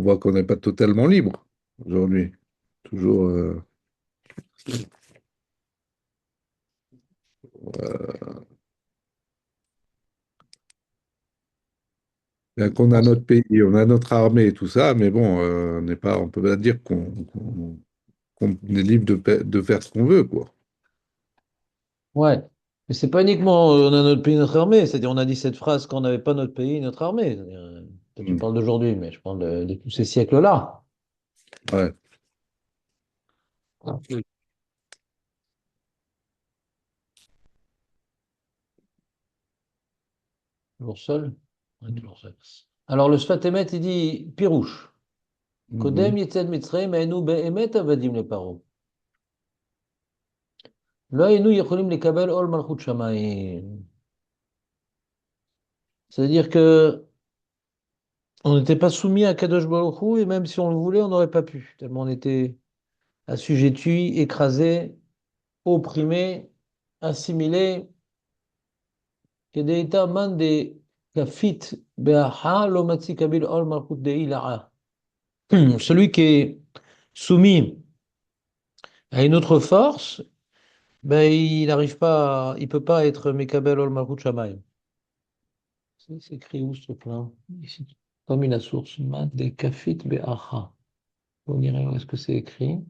on voit qu'on n'est pas totalement libre aujourd'hui. Toujours, bien qu'on a Non, notre pays, on a notre armée et tout ça, mais bon, on n'est pas, on peut pas dire qu'on est libre de faire ce qu'on veut, quoi. ouais. Mais c'est pas uniquement on a notre pays, notre armée, c'est-à-dire on a dit cette phrase quand on n'avait pas notre pays, notre armée. C'est-à-dire, toi, tu Mm. parles d'aujourd'hui, mais je parle de tous ces siècles-là. Ouais. Mm. Toujours seul? Ouais, toujours seul. Alors le Sfat Emet, il dit Pirouche. Mhm. Kodem Yetzed Mitzrayim Einu Be'emet Avadim le Paro. Lo Einu Yecholim Lekabel Ol Malchut Shamayim. C'est-à-dire que on n'était pas soumis à Kadosh Baruch Hu, et même si on le voulait, on n'aurait pas pu, tellement on était assujetti, écrasé, opprimé, assimilé. Kedeita man de kafit be'aha lo matzi kabil ol malchut dei la'a. Celui qui est soumis à une autre force, ben, il n'arrive pas, il peut pas être Mekabel ol malchut shamayim. C'est écrit où ce truc-là? Ici, comme une source. Man de kafit be'aha. On dirait où est-ce que c'est écrit?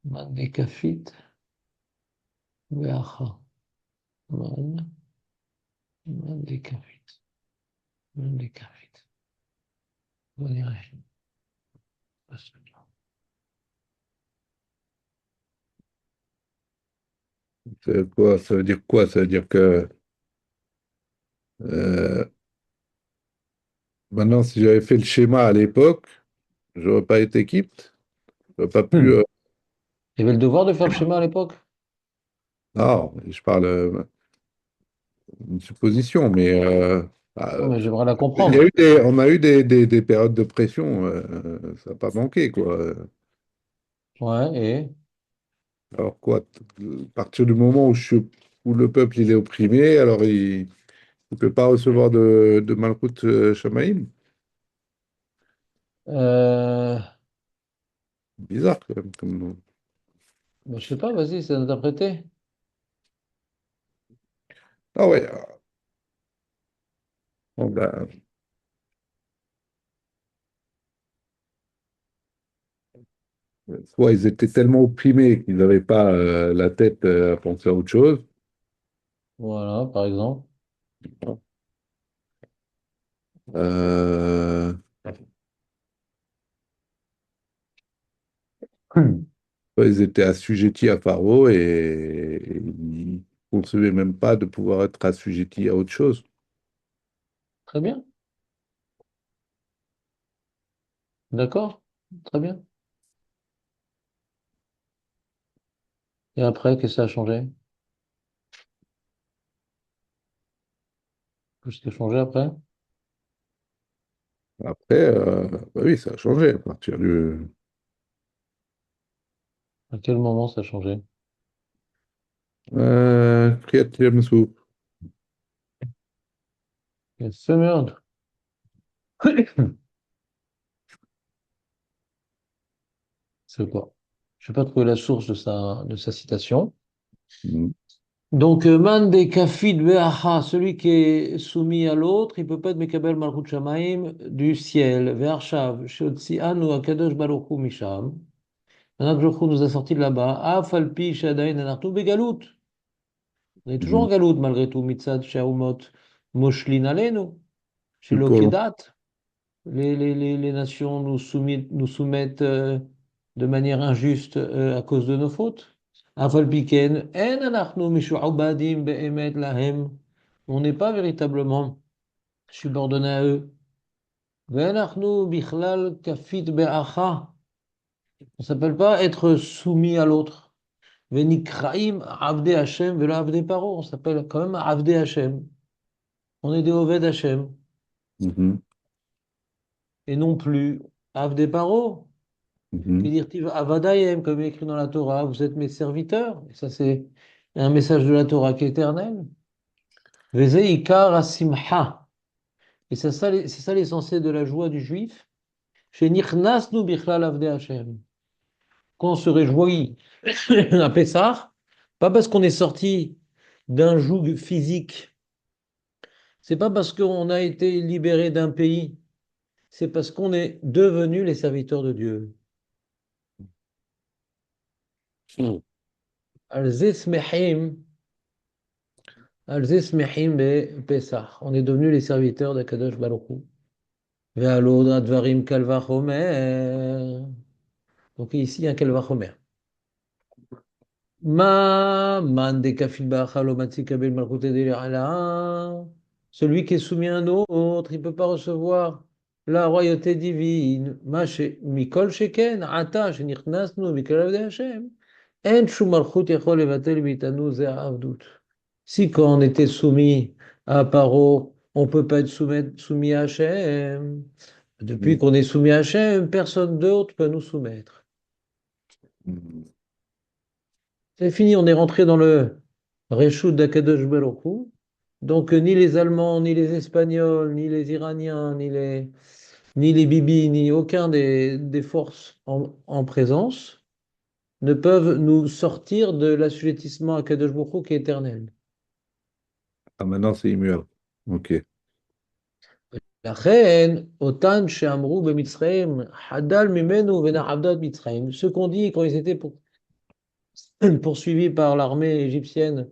Man de kafit be'aha. Man, man de kafit. Man de kafit. On dirait. C'est quoi? Ça veut dire quoi? Ça veut dire que euh, maintenant, si j'avais fait le schéma à l'époque, j'aurais pas été quitte. J'aurais pas pu. Hmm. Il y avait le devoir de faire le schéma à l'époque? Non, je parle une supposition, mais Non, bah, mais j'aimerais la il y a eu comprendre. on a eu des périodes de pression, ça n'a pas manqué, quoi. Ouais, et Alors quoi, à partir du moment où le peuple il est opprimé, alors il ne peut pas recevoir de Malkout Shamaïm. euh, Bizarre quand même. ben, je sais pas, vas-y, c'est interprété. Ah ouais, bon, ben, soit ils étaient tellement opprimés qu'ils n'avaient pas la tête à penser à autre chose. Voilà, par exemple. Euh, Hmm. Soit ils étaient assujettis à Pharaon et ils ne concevaient même pas de pouvoir être assujettis à autre chose. Très bien, d'accord, très bien. Et après, qu'est-ce que ça a changé? Qu'est-ce qui a changé après? Après, bah oui, ça a changé à partir du À quel moment ça a changé? Kriyat Yamsou. Et ce merde. C'est quoi? Je n'ai pas trouvé la source de sa citation. Mhm. Donc, man de kafid ve'acha, celui qui est soumis à l'autre, il peut pas être mekabel malchut shamaim du ciel. Ve'arshav, sheotzi anu akadosh baruch hu misham. Maintenant que nous a sortis de là-bas, af al pi shadayin anartu begalout. On est toujours en Mhm. galout malgré tout, mitzad shaumot moshlin alenu, chez Plus pour longtemps. l'Okedat. Les nations nous soumettent de manière injuste à cause de nos fautes. Af al pi ken, en anachnu mishu'abadim be'emet lahem. On n'est pas véritablement subordonnés à eux. Ve'anachnu bichlal kafit be'acha. On ne s'appelle pas être soumis à l'autre. Venikraim Avdei Hashem velo Avdei Paro. On s'appelle quand même Avdei Hashem. On est des Oved Hashem. Mhm. Et non plus Avdei Paro. Qui Mhm. dit Avadayem, comme il est écrit dans la Torah, vous êtes mes serviteurs. Et ça, c'est un message de la Torah qui est éternel. Veze Ikar Asimha. Et c'est ça l'essentiel de la joie du juif. Shenichnasnu bichlal avdei Hashem. Qu'on se réjouit à Pessah, pas parce qu'on est sorti d'un joug physique, c'est pas parce qu'on a été libéré d'un pays, c'est parce qu'on est devenus les serviteurs de Dieu. Mhm. Al ze smechim, al ze smechim be Pessah. On est devenus les serviteurs de Kadosh Baruch Hu. Ve'alod advarim kal vachomer. Donc ici, un kal vachomer. Man de kafil ba'achal o matzi kabel malchut edel ala. Celui qui est soumis à un autre, il ne peut pas recevoir la royauté divine. Mikol sheken, ata, shenichnasnu, mikol avdei Hashem. En shum malchut yachol levatel mitanu ze ha'avdut. Si quand on était soumis à Paro, on ne peut pas être soumis à Hachem. Depuis qu'on est soumis à Hachem, personne d'autre peut nous soumettre. Mhm. C'est fini, on est rentré dans le Reshut d'Akadosh Baruch Hu. Donc, ni les Allemands, ni les Espagnols, ni les Iraniens, ni les Bibi, ni aucun des forces en présence ne peuvent nous sortir de l'assujettissement à Kadosh Baruch Hu qui est éternel. Ah, maintenant, c'est immuable. Ok. לכן, אותן שאמרו במצרים, חדל ממנו ונעבדת מצרים. Ce qu'on dit quand ils étaient poursuivis par l'armée égyptienne.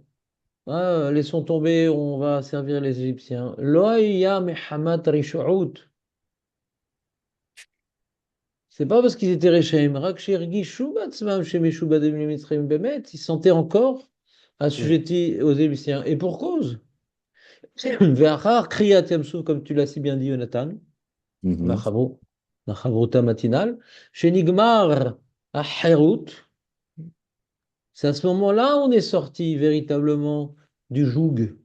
Ah, laissons tomber, on va servir les Égyptiens. Lo hayya mehamat rishout. C'est pas parce qu'ils étaient réchaim. Rak shirgishu batzmam shemeshubadim lemitzrayim bemet. Ils se sentaient encore assujettis aux Égyptiens. Et pour cause. Ve'achar kriyat yamsuf, comme tu l'as si bien dit, Jonathan. Mhm. Machavro. Machavruta matinale. Shenigmar acherut. C'est à ce moment-là on est sorti véritablement du joug.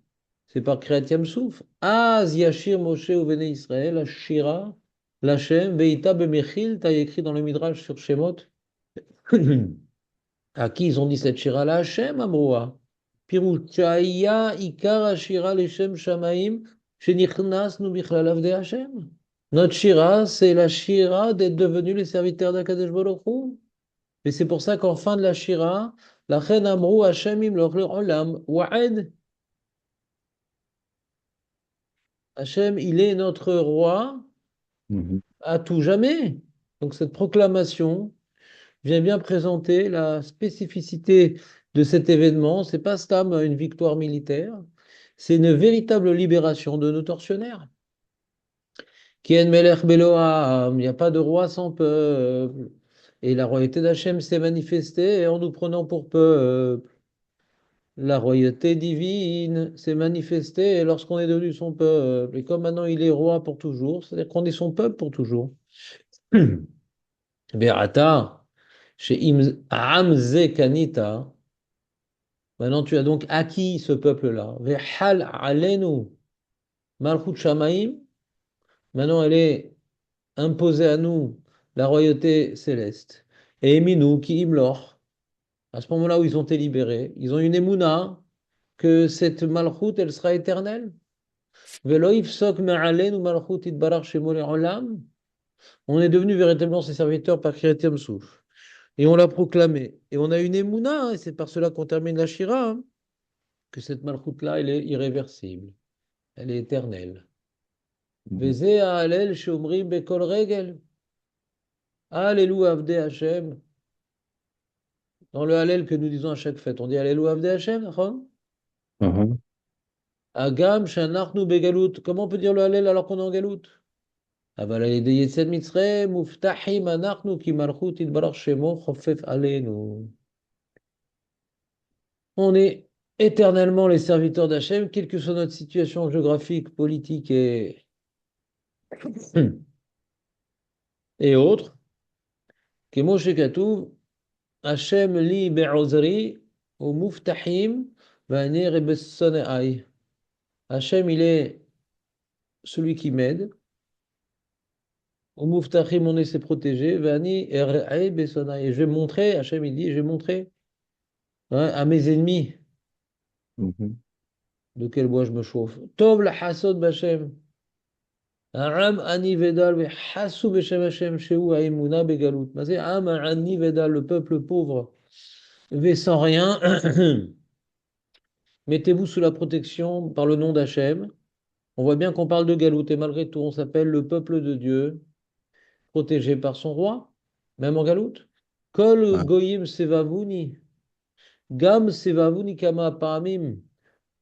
C'est par Kriyat Yamsouf. Az Yashir Moshe ou Bnei Israël, Ashira, Lachem, Veita Bemechil, t'as écrit dans le Midrash sur Shemot. À qui ils ont dit cette Shira? La Hachem, Amroa. Pirouchaya, Ikar, Ashira, Leshem, Shamaim, Shenichnas, Nubichlalav de Hachem. Notre Shira, c'est la Shira d'être devenus les serviteurs d'Akadosh Baruch Hu. Et c'est pour ça qu'en fin de la Shira, la Chen Amrou Hashemim leur olam, Wa'ed. Hachem, il est notre roi Mhm. à tout jamais. Donc cette proclamation vient bien présenter la spécificité de cet événement. C'est pas stam une victoire militaire, c'est une véritable libération de nos tortionnaires. Kien Melech Beloam, il n'y a pas de roi sans peuple. Et la royauté d'Hachem s'est manifestée en nous prenant pour peuple. La royauté divine s'est manifestée lorsqu'on est devenu son peuple. Et comme maintenant il est roi pour toujours, c'est-à-dire qu'on est son peuple pour toujours. Be'ata, chez Amze Kanita, maintenant tu as donc acquis ce peuple-là. Ve'hal alenu malchut shamaim, maintenant elle est imposée à nous, la royauté céleste. Et Eminu ki imlor, à ce moment-là où ils ont été libérés, ils ont une émouna que cette malchut, elle sera éternelle. Ve'lo yifsok me'alenu malchut itbarach shemo le'olam. On est devenu véritablement ses serviteurs par Kriyat Yamsouf. Et on l'a proclamé. Et on a une émouna, hein, et c'est par cela qu'on termine la Shira, hein, que cette malchoute-là, elle est irréversible. Elle est éternelle. Mhm. Vezeh ha'alel sheomrim bekol regel. Alléluia avdei Hashem. Dans le Hallel que nous disons à chaque fête, on dit Alléluia avdei Hashem, d'accord? Mhm. Agam shanachnu begalout. Comment on peut dire le Hallel alors qu'on est en galout? אבל על ידי יציאת מצרים מובטחים אנחנו כי מלכות יתברך שמו חופף עלינו. On est éternellement les serviteurs d'Hachem, quelle que soit notre situation géographique, politique et autres. Que Moshe Katuv, Hachem li be'ozri, ou muftahim, va'ani rebessonai. Hachem, il est celui qui m'aide. Au muftahim, on est ses protégés. Va'ani rebessonai. Et je vais montrer, Hachem, il dit, je vais montrer, hein, à mes ennemis Mhm. de quel bois je me chauffe. Tov la hasod b'Hachem. העם עני ודל וחסו בשם השם שהוא האמונה בגלות. מה זה עם עני ודל, le peuple pauvre et sans rien? Mettez-vous sous la protection par le nom d'Hachem. On voit bien qu'on parle de galoute et malgré tout, on s'appelle le peuple de Dieu, protégé par son roi, même en galoute. Kol Ah, goyim sevavuni, gam sevavuni kama paramim.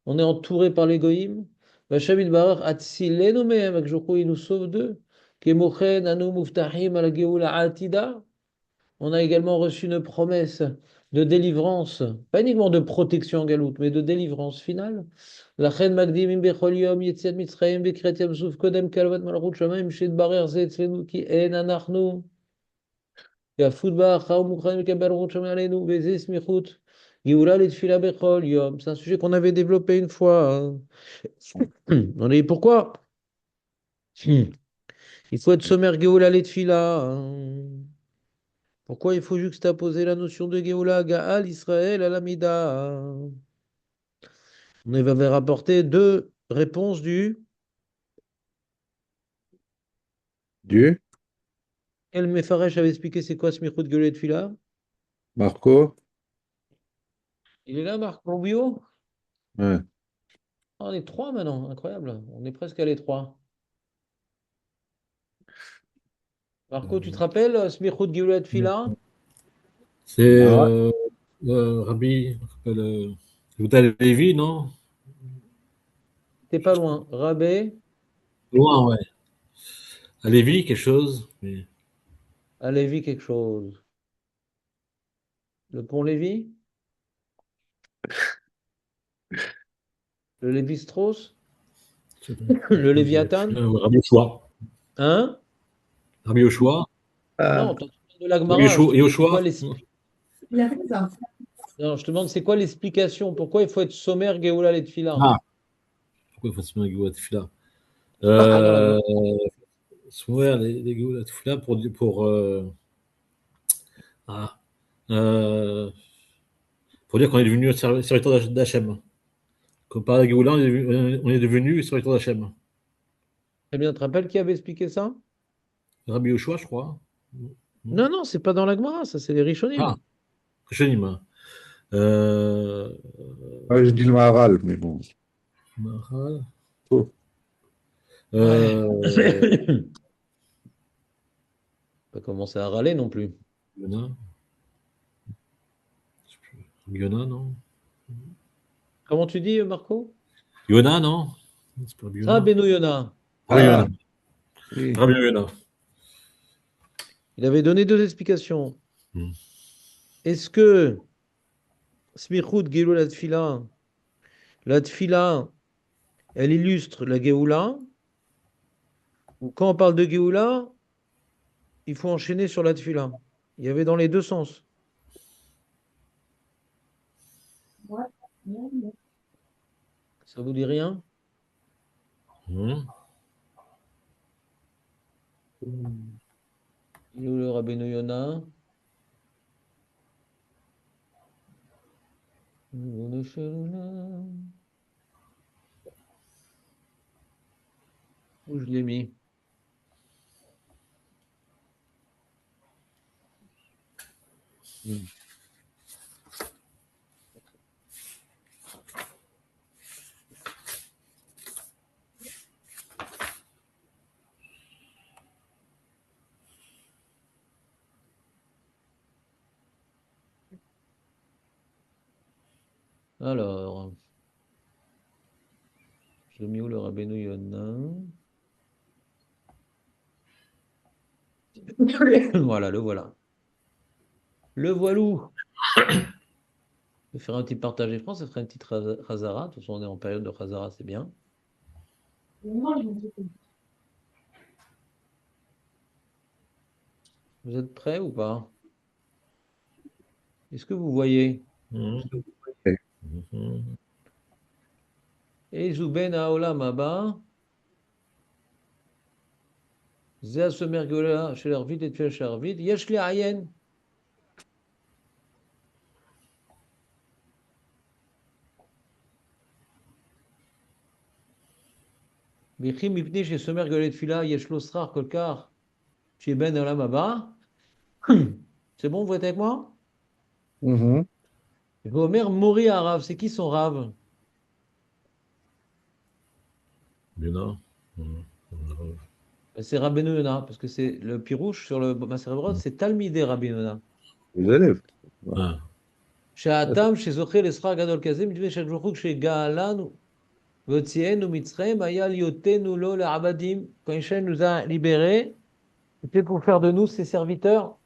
On est entouré par les goyim. Vachem itbarach atzilenu mehem, avec Joko, il nous sauve d'eux. Kemochen anu muftahim al geoula atida. On a également reçu une promesse de délivrance, pas uniquement de protection en galoute, mais de délivrance finale. לכן מקדימים בכל יום יציאת מצרים בקריאת ים סוף קודם כלוות מלכות שמיים שיתברר זה אצלנו כי אין אנחנו יפות באחר ומוכנים לקבל מלכות שמיים עלינו וזה סמיכות גאולה לתפילה בכל יום. C'est un sujet qu'on avait développé une fois, hein. On a dit pourquoi? Il faut être sommaire Géoula les tfila, hein. Pourquoi il faut juxtaposer la notion de Géoula, Gaal, Israël, Alamida? On avait rapporté deux réponses du Dieu, El Mefaresh avait expliqué c'est quoi Smichut Géoula et Tfila. Marco, Il est là, Marc Rubio? ouais. Ah, on est trois maintenant, incroyable. On est presque à les trois. Marco, tu te rappelles Smichut Géoula et Tfila? C'est Ah, Rabbi, Yehuda Lévi, non? T'es pas loin. Rabé, Loin, ouais. À Lévi, quelque chose. Mais... à Lévi quelque chose. Le pont Lévi? Le Lévi-Strauss? Le Léviathan? Rabbi Yoshua. Hein? Rabbi Yoshua. Non, ah, toi, tu parles de l'Agmara. Je te Rabbi demande c'est quoi Yoshua. Non, je te demande c'est quoi l'explication? Pourquoi il faut être sommaire Géoula et Tfila? Ah, pourquoi il faut se mettre à Tefila? Dans l'Agmara. Soumer, les Géoula Tefila ah, euh, pour dire qu'on est devenu serviteur d'Hachem. Comme par la Géoula, on est devenu serviteur d'Hachem. Très bien, tu te rappelles qui avait expliqué ça? Rabbi Yoshua, je crois. Non. Non, non, c'est pas dans l'Agmara, ça c'est les Ah, Rishonim. Rishonim. Euh, ouais, je dis le Maharal, mais bon. Maharal. Oh. Ouais. Euh, Pas commencer à râler non plus. Yona. Yona, non? Comment tu dis, Marco? Yona, non? C'est pas Ah, Yona. Beno Yona. Rabbi Yona. Ah, oui. Rabbi Yona. Il avait donné deux explications. Hmm. Est-ce que Smichut Gilou la Tfila, elle illustre la Géoula, ou quand on parle de Géoula, il faut enchaîner sur la Tfila. Il y avait dans les deux sens. Ça vous dit rien? Hmm. Il est où le Rabbeinu Yona? Où je l'ai mis? Hmm. Alors, je l'ai mis où le Rabbeinu Yona? Voilà, le voilà. Le voilou. Je vais faire un petit partage écran, ça ferait une petite Khazara. De toute façon, on est en période de Khazara, c'est bien. Vous êtes prêts ou pas? Est-ce que vous voyez? Hmm. Eh, Hmm. Ezouben Haolam Haba, Zéa Somer Geola chez l'Arvit et Tuel chez l'Arvit, Yesh li Ayen. וכי מפני שסומר גולי תפילה יש לו שכר כל כך שבן העולם הבא. C'est bon, vous êtes avec moi? Mhm. Omer Mori Arav, c'est qui son rave? Yona. C'est Rabbeinu Yona, parce que c'est le pirouche sur le Maser Brot, c'est Talmidei Rabbeinu Yona. Les élèves. Ouais. Ah, שהאדם שזוכה לשכר גדול כזה, מפני שהקדוש ברוך הוא כשגאלנו והוציאנו מצרים, היה ליותנו לו לעבדים. Quand Hachem nous a libérés, c'était pour faire de nous ses serviteurs.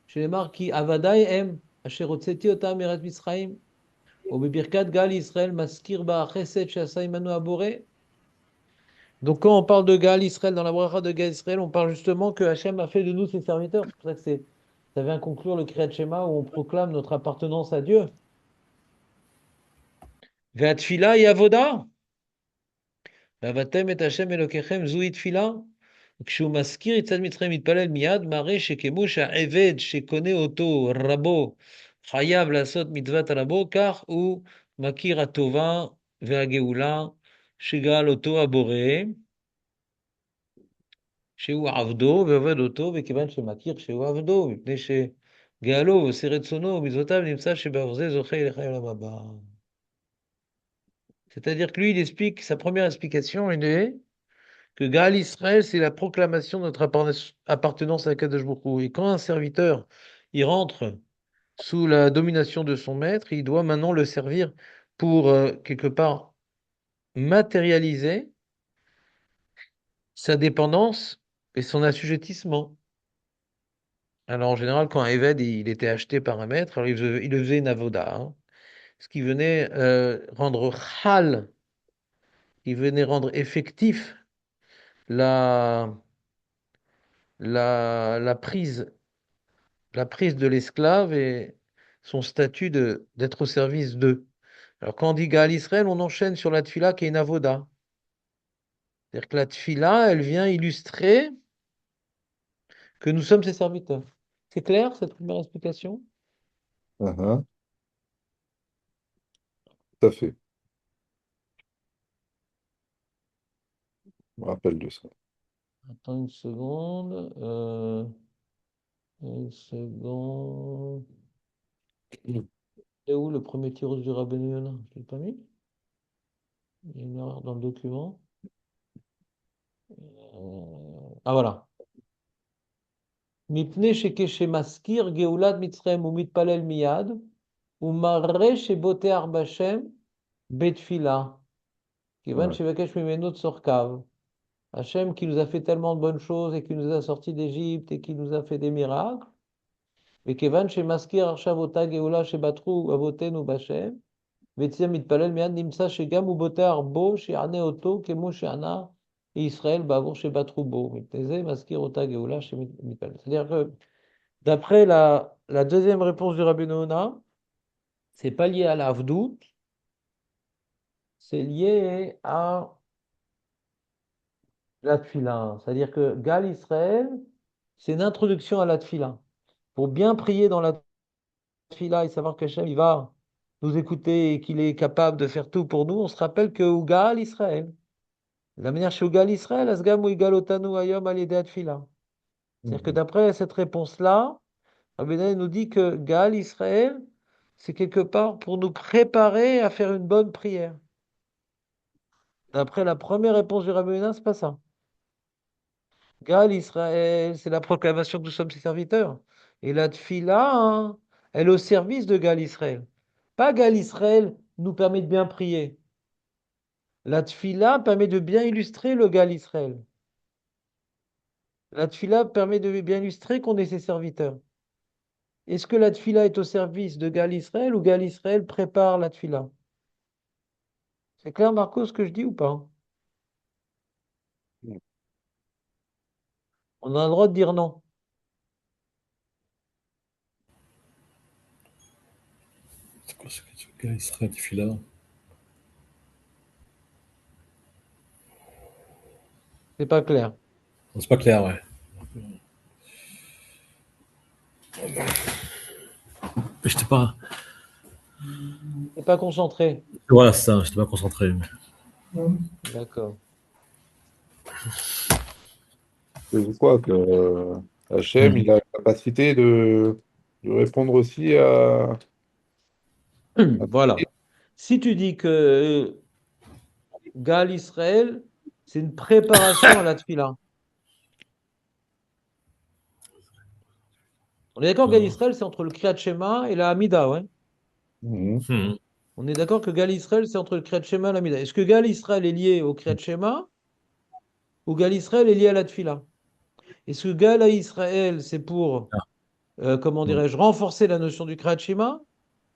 שנאמר כי עבדיי הם, אשר הוצאתי אותם מארץ מצרים, ובברכת גל ישראל מזכיר בה החסד שעשה עמנו הבורא. Donc quand on parle de Gal Israël, dans la bracha de Gal Israël, on parle justement que Hachem a fait de nous ses serviteurs. C'est pour ça que ça vient conclure le Kriyat Shema où on proclame notre appartenance à Dieu. Ve'atfila yavoda. Ve'avatem et Hashem Elokechem zui tfila. כשהוא מזכיר יצאת מצרים מתפלל מיד, מראה שכמו שהעבד שקונה אותו רבו חייב לעשות מצוות רבו, כך הוא מכיר הטובה והגאולה שגאל אותו הבורא, שהוא עבדו ועובד אותו, וכיוון שמכיר שהוא עבדו, מפני שגאלו ועושה רצונו ומצוותיו, נמצא שבעבור זה זוכה אליך לעולם הבא. C'est-à-dire que lui, il explique, sa première explication, il est que Gaal Israël, c'est la proclamation de notre appartenance à Kadosh Baruch Hu. Et quand un serviteur, il rentre sous la domination de son maître, il doit maintenant le servir pour, quelque part, matérialiser sa dépendance et son assujettissement. Alors, en général, quand un Eved, il était acheté par un maître, alors il faisait une avoda, hein, ce qui venait rendre chal, il venait rendre effectif la, la prise de l'esclave et son statut d'être au service d'eux. Alors, quand on dit Gaal Israël, on enchaîne sur la tfila qui est une avoda. C'est-à-dire que la tfila, elle vient illustrer que nous sommes ses serviteurs. C'est clair, cette première explication? Mhm. Tout à fait. Je me rappelle de ça. Attends une seconde. Une seconde. Et où le premier tirage du Rabbeinu Yonah? Je ne l'ai pas mis? Il y a une erreur dans le document. Ah voilà. מפני שכשמזכיר גאולת מצרים הוא מתפלל מיד, הוא מראה שבוטח בהשם בתפילה. כיוון Ouais. שיבקש ממנו צורכיו. Hachem qui nous a fait tellement de bonnes choses et qui nous a sortis d'Égypte et qui nous a fait des miracles. וכיוון שמזכיר עכשיו אותה גאולה שבטחו אבותינו בהשם, ויצא מתפלל מיד נמצא שגם הוא בוטח בו שיענה אותו כמו שענה ישראל בעבור שבטחו בו. מפני זה מזכיר אותה גאולה שמתפלל. C'est-à-dire que d'après la deuxième réponse du Rabbi Noona, c'est pas lié à l'avdout, c'est lié à la tfila. C'est-à-dire que Gal Israël, c'est une introduction à la tfila. Pour bien prier dans la tfila et savoir qu'Hachem il va nous écouter et qu'il est capable de faire tout pour nous, on se rappelle que Ugal Israël. De la manière chez Ugal Israël, Asgam Ugal Otanu Ayom al tfila. C'est-à-dire que Mhm. d'après cette réponse-là, Rabbi Noona nous dit que Gal Israël, c'est quelque part pour nous préparer à faire une bonne prière. D'après la première réponse du Rabbi Noona, c'est pas ça. Gal Israël, c'est la proclamation que nous sommes ses serviteurs. Et la tfila, hein, elle est au service de Gal Israël. Pas Gal Israël nous permet de bien prier. La tfila permet de bien illustrer le Gal Israël. La tfila permet de bien illustrer qu'on est ses serviteurs. Est-ce que la tfila est au service de Gal Israël ou Gal Israël prépare la tfila? C'est clair, Marco, ce que je dis ou pas? On a le droit de dire non. c'est quoi ce que il serait Tfila? C'est pas clair. C'est pas clair, ouais. J'étais pas. C'est pas concentré. Voilà, c'est ça, j'étais pas concentré. D'accord. Je crois que Hachem, Hmm. il a la capacité de répondre aussi à Voilà. Si tu dis que Gal Israël, c'est une préparation à la tefila. On est d'accord que Gal Ah. Israël, c'est entre le Kriyat Shema et la Hamida, ouais. Mhm. Hmm. On est d'accord que Gal Israël, c'est entre le Kriyat Shema et la Hamida. Est-ce que Gal Israël est lié au Kriyat Shema ou Gal Israël est lié à la tefila? Est-ce que Gal Israël, c'est pour, Ah. comment Hmm. dirais-je, renforcer la notion du Kriyat Shema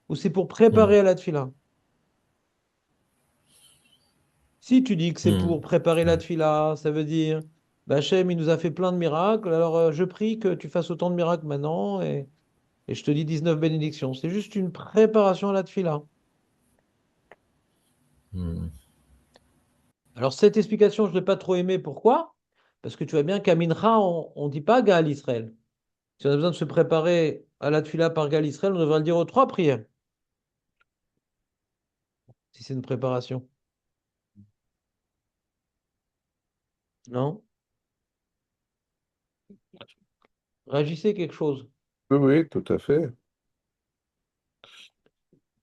ou c'est pour Hmm. préparer à la tefila? Si tu dis que c'est Hmm. pour préparer la Hmm. tefila, ça veut dire, bah, Hachem, il nous a fait plein de miracles, alors je prie que tu fasses autant de miracles maintenant et je te dis 19 bénédictions. C'est juste une préparation à la tefila. Hmm. Alors cette explication, je ne l'ai pas trop aimée. Pourquoi? Parce que tu vois bien qu'à Mincha, on ne dit pas Gal Israël. Si on a besoin de se préparer à la tefila par Gal Israël, on devrait le dire aux trois prières, si c'est une préparation. Non? Réagissez quelque chose. Oui, oui, tout à fait.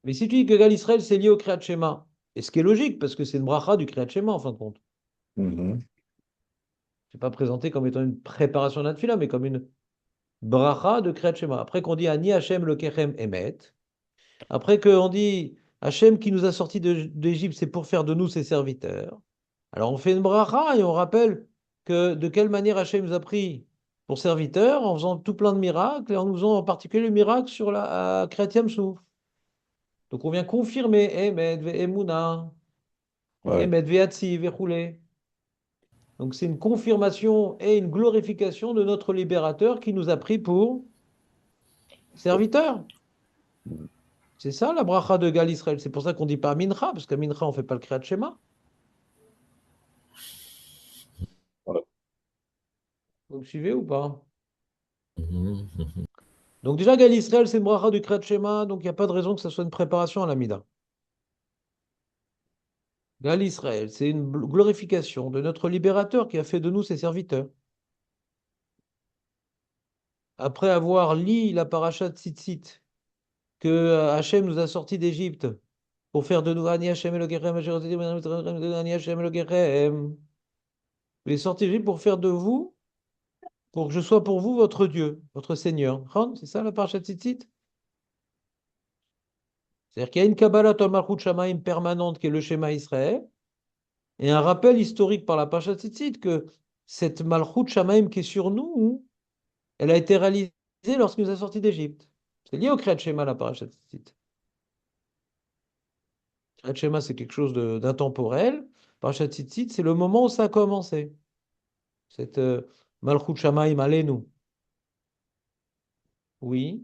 Mais si tu dis que Gal Israël, c'est lié au Kriyat Shema, et ce qui est logique, parce que c'est une bracha du Kriyat Shema, en fin de compte. Mhm. C'est pas présenté comme étant une préparation de la tefila, mais comme une bracha de Kriyat Shema. Après qu'on dit Ani Hashem le Kechem Emet, après qu'on dit Hachem qui nous a sortis d'Égypte, c'est pour faire de nous ses serviteurs. Alors on fait une bracha et on rappelle que de quelle manière Hachem nous a pris pour serviteurs en faisant tout plein de miracles et en nous faisant en particulier le miracle sur la à Kriyat Yam-Souf. Donc on vient confirmer Emet ve'emuna, Ouais. Emet ve'atzi ve'choulé. Donc c'est une confirmation et une glorification de notre libérateur qui nous a pris pour serviteurs. C'est ça la bracha de Gal Israël. C'est pour ça qu'on dit pas Mincha, parce qu'à Mincha on fait pas le Kriyat Shema. Ouais. Vous me suivez ou pas? Hmm. Hmm. Donc déjà, Gal Israël, c'est une bracha du Kriyat Shema, donc il n'y a pas de raison que ça soit une préparation à l'Amida. Gal Israël, c'est une glorification de notre libérateur qui a fait de nous ses serviteurs. Après avoir lu la paracha de Tzitzit, que Hachem nous a sortis d'Égypte pour faire de nous Ani Hachem Elokeichem, Ani Hachem Elokeichem. Il est sorti d'Égypte pour faire de vous, pour que je sois pour vous votre Dieu, votre Seigneur. C'est ça la paracha de Tzitzit? C'est-à-dire qu'il y a une Kabbalah Tol Malchut Shamaim permanente qui est le schéma Israël, et un rappel historique par la Pacha Tzitzit que cette Malchut Shamaim qui est sur nous, elle a été réalisée lorsqu'il nous a sortis d'Égypte. C'est lié au Kriyat Shema, la Paracha Tzitzit. Kriyat Shema, c'est quelque chose d'intemporel. Paracha Tzitzit, c'est le moment où ça a commencé. Cette Malchut Shamaim, allez-nous. Oui,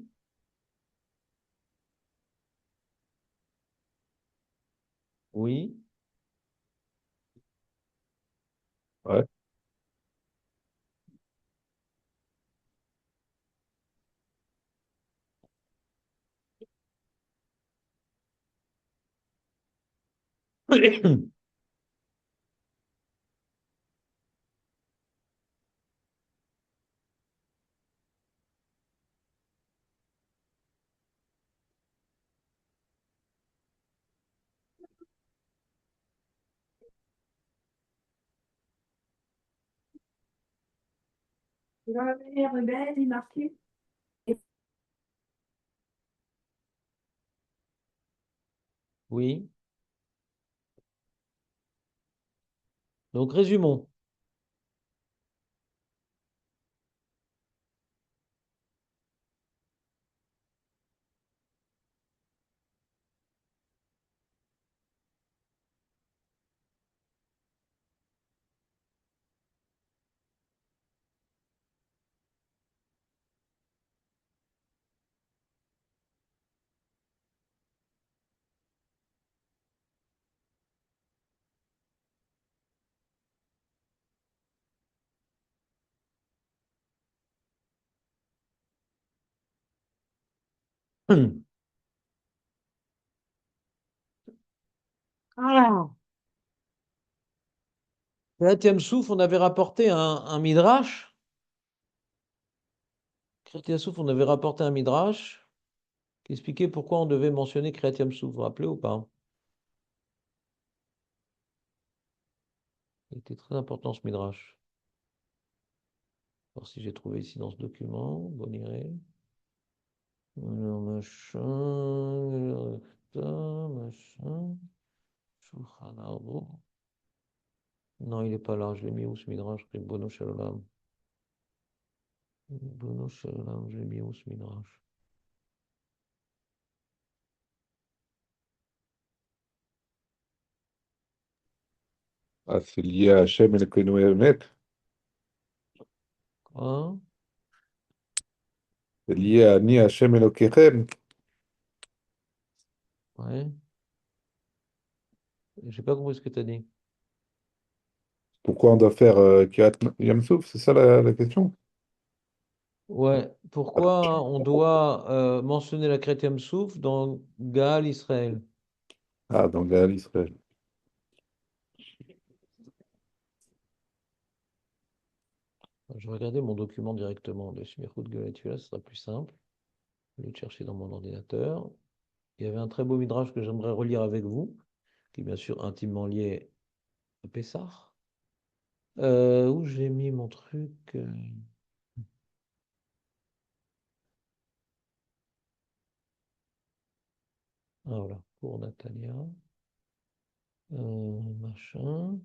oui. Ouais. Dans la manière rebelle, il marquait. Oui. Donc, résumons. Kriyat Yam-Souf, on avait rapporté un midrash. Kriyat Yam-Souf, on avait rapporté un midrash qui expliquait pourquoi on devait mentionner Kriyat Yam-Souf. Vous vous rappelez ou pas? Il était très important ce midrash. Alors si j'ai trouvé ici dans ce document, bon iré. Alors machin, machin, Shulchan Aruch. Non, il n'est pas là. Je l'ai mis où ce midrash? Ribono shel olam. Ribono shel olam, je l'ai mis où ce midrash? Ah, c'est lié à Hachem Elokeinu Emet. Quoi? C'est lié à Ni Hachem Elokechem. Ouais. J'ai pas compris ce que tu as dit. Pourquoi on doit faire Kiryat Yam-Souf? C'est ça la question? Ouais. Pourquoi on doit mentionner la Kriyat Yam-Souf dans Gaal Israël? Ah, dans Gaal Israël. Je vais regarder mon document directement de Smichut Gaal Tefila, ce sera plus simple. Je vais le chercher dans mon ordinateur. Il y avait un très beau midrash que j'aimerais relire avec vous, qui est bien sûr intimement lié à Pessah. Où j'ai mis mon truc? Ah voilà, pour Natalia. Machin.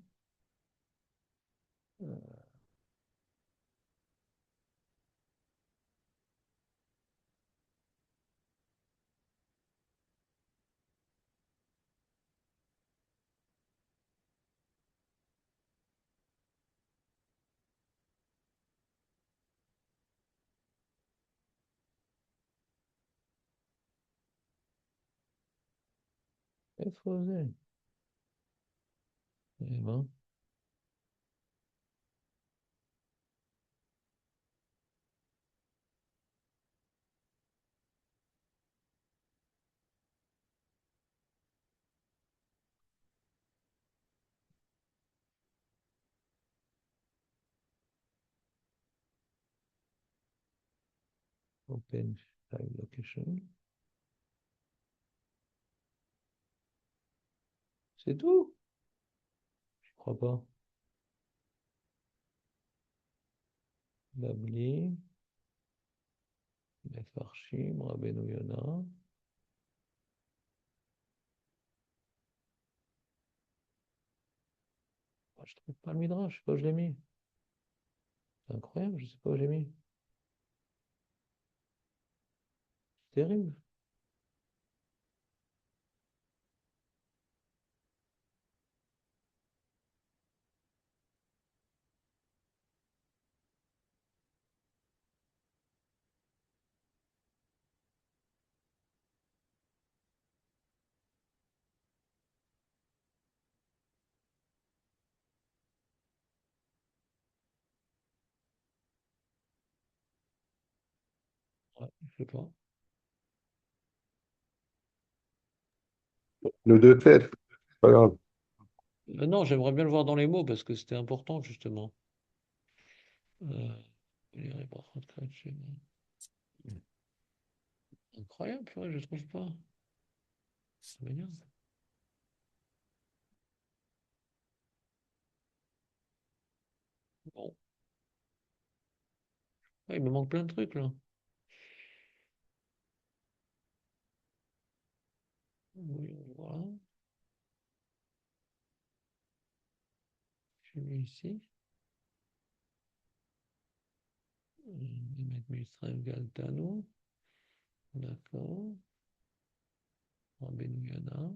Efosé. Eh ben, open file location. C'est tout? Je crois pas. Babli. Mefarshim, Rabbeinu Yona. Ah, je trouve pas le midrash, je sais pas où je l'ai mis. C'est incroyable, je sais pas où je l'ai mis. C'est terrible. Ouais, je sais pas. Le deux têtes, c'est pas grave. Non, j'aimerais bien le voir dans les mots parce que c'était important justement. Les brachot Kriyat Shema. Incroyable, purée, je trouve pas. Ça m'énerve. Bon, ouais, il me manque plein de trucs là. Oui, voilà. Je mis ici. Je vais mettre Mitzrayim Galtano. D'accord. Rabbeinu Yonah.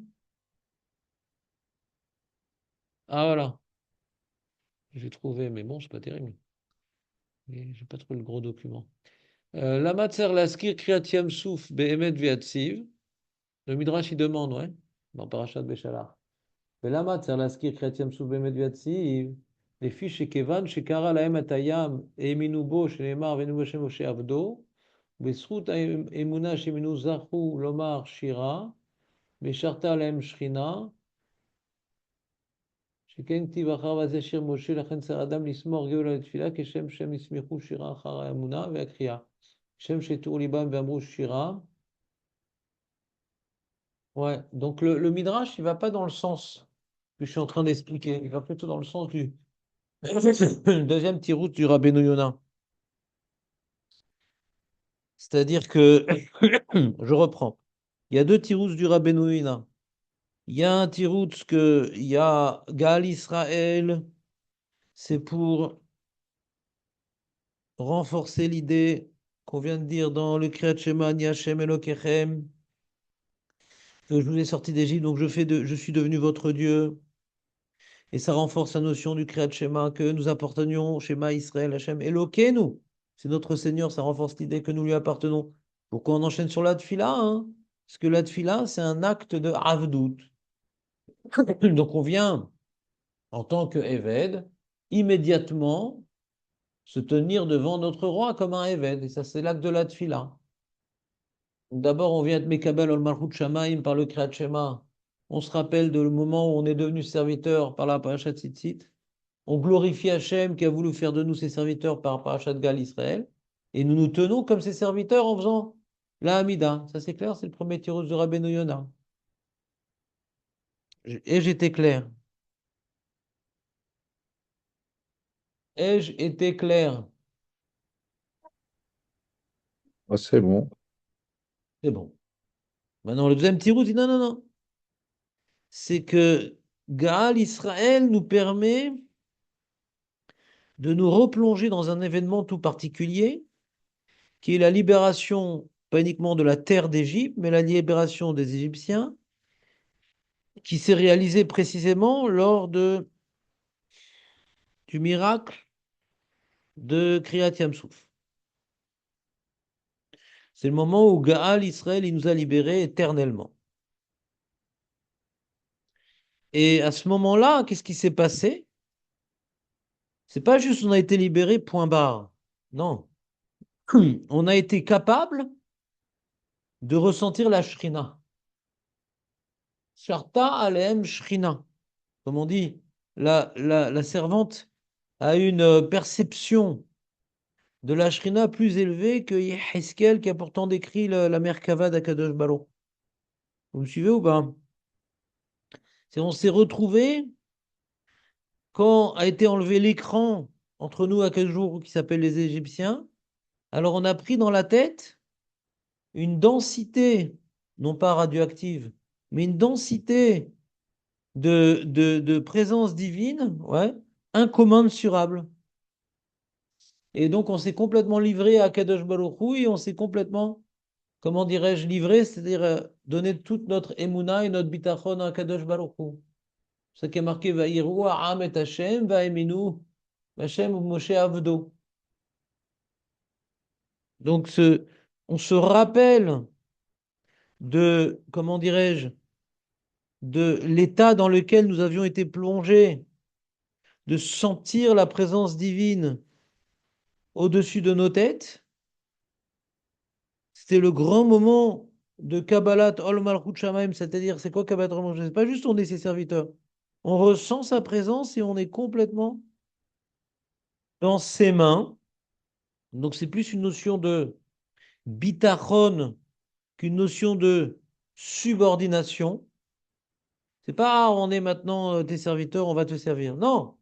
Ah voilà, j'ai trouvé, mais bon, c'est pas terrible. Mais j'ai pas trouvé le gros document. Lama tser laskir kriyat Yam-Souf be'emet v'yatsiv. Le Midrash, il demande, ouais, dans Parashat Béchalach. ולמה צריך להזכיר קריאת ים סוף באמת ויציב, לפי שכיוון שקרא להם את הים, האמינו בו, שנאמר, והאמינו בשם משה עבדו, בזכות האמונה שהאמינו זכו לומר שירה, ושרתה עליהם שכינה, שכן כתיב אחר וזה שיר משה לכן שר אדם לשמור גאולה לתפילה כשם שהם ישמחו שירה אחר האמונה והקריאה. כשם שתראו ליבם ואמרו שירה. Ouais, donc le Midrash, il va pas dans le sens que je suis en train d'expliquer, il va plutôt dans le sens du deuxième tirout du Rabbeinu Yonah. C'est-à-dire que, je reprends, il y a deux tirouts du Rabbeinu Yonah. Il y a un tirout que il y a Gaal Israël, c'est pour renforcer l'idée qu'on vient de dire dans le Kriyat Shema, Ni Hashem Elokechem, que je vous ai sorti d'Égypte, donc je suis devenu votre Dieu. Et ça renforce la notion du Kriyat Shema, que nous appartenions, Shema Israël, Hashem Elokenu. C'est notre Seigneur, ça renforce l'idée que nous lui appartenons. Pourquoi on enchaîne sur la Tfila, hein? Parce que la Tfila, c'est un acte de Avdout. Donc on vient, en tant que Eved, immédiatement se tenir devant notre roi comme un Eved. Et ça, c'est l'acte de la Tfila. D'abord, on vient être Mekabel al-Malchut Shamaim par le Kriyat Shema. On se rappelle de le moment où on est devenu serviteur par la Parashat Tzitzit. On glorifie Hachem qui a voulu faire de nous ses serviteurs par Parashat Gal Israël. Et nous nous tenons comme ses serviteurs en faisant la Hamida. Ça, c'est clair, c'est le premier tirus de Rabbeinu Yonah. Ai-je été clair? Ai-je été clair? Ah, c'est bon. C'est bon. Maintenant, le deuxième tirus dit non, non, non. C'est que Gaal Israël nous permet de nous replonger dans un événement tout particulier, qui est la libération, pas uniquement de la terre d'Égypte, mais la libération des Égyptiens, qui s'est réalisée précisément lors du miracle de Kriyat Yamsouf. C'est le moment où Gaal Israël il nous a libérés éternellement. Et à ce moment-là, qu'est-ce qui s'est passé? C'est pas juste on a été libérés, point barre. Non. On a été capable de ressentir la Shrina. Sharta alem Shrina. Comme on dit, la servante a une perception de la Shrina plus élevée que Yeheskel qui a pourtant décrit la Merkava d'Akadosh Baruch. Vous me suivez ou pas? On s'est retrouvé quand a été enlevé l'écran entre nous à quel jour qui s'appelle les Égyptiens. Alors on a pris dans la tête une densité, non pas radioactive, mais une densité de présence divine, ouais, incommensurable. Et donc on s'est complètement livré à Kadosh Baruch Hu et on s'est complètement, comment dirais-je, livré, c'est-à-dire donner toute notre émouna et notre bitachon à Kadosh Baruch Hu. Ce qui est marqué Vaïru Ha'am et Hashem Va'eminu Hashem ou Moshe Avdo. Donc on se rappelle de, comment dirais-je, de l'état dans lequel nous avions été plongés, de sentir la présence divine au-dessus de nos têtes. C'était le grand moment de Kabbalat Ol Malchut Shamaim, c'est-à-dire, c'est quoi Kabbalat Ol Malchut Shamaim? C'est pas juste on est ses serviteurs. On ressent sa présence et on est complètement dans ses mains. Donc c'est plus une notion de bitachon qu'une notion de subordination. C'est pas on est maintenant tes serviteurs, on va te servir. Non,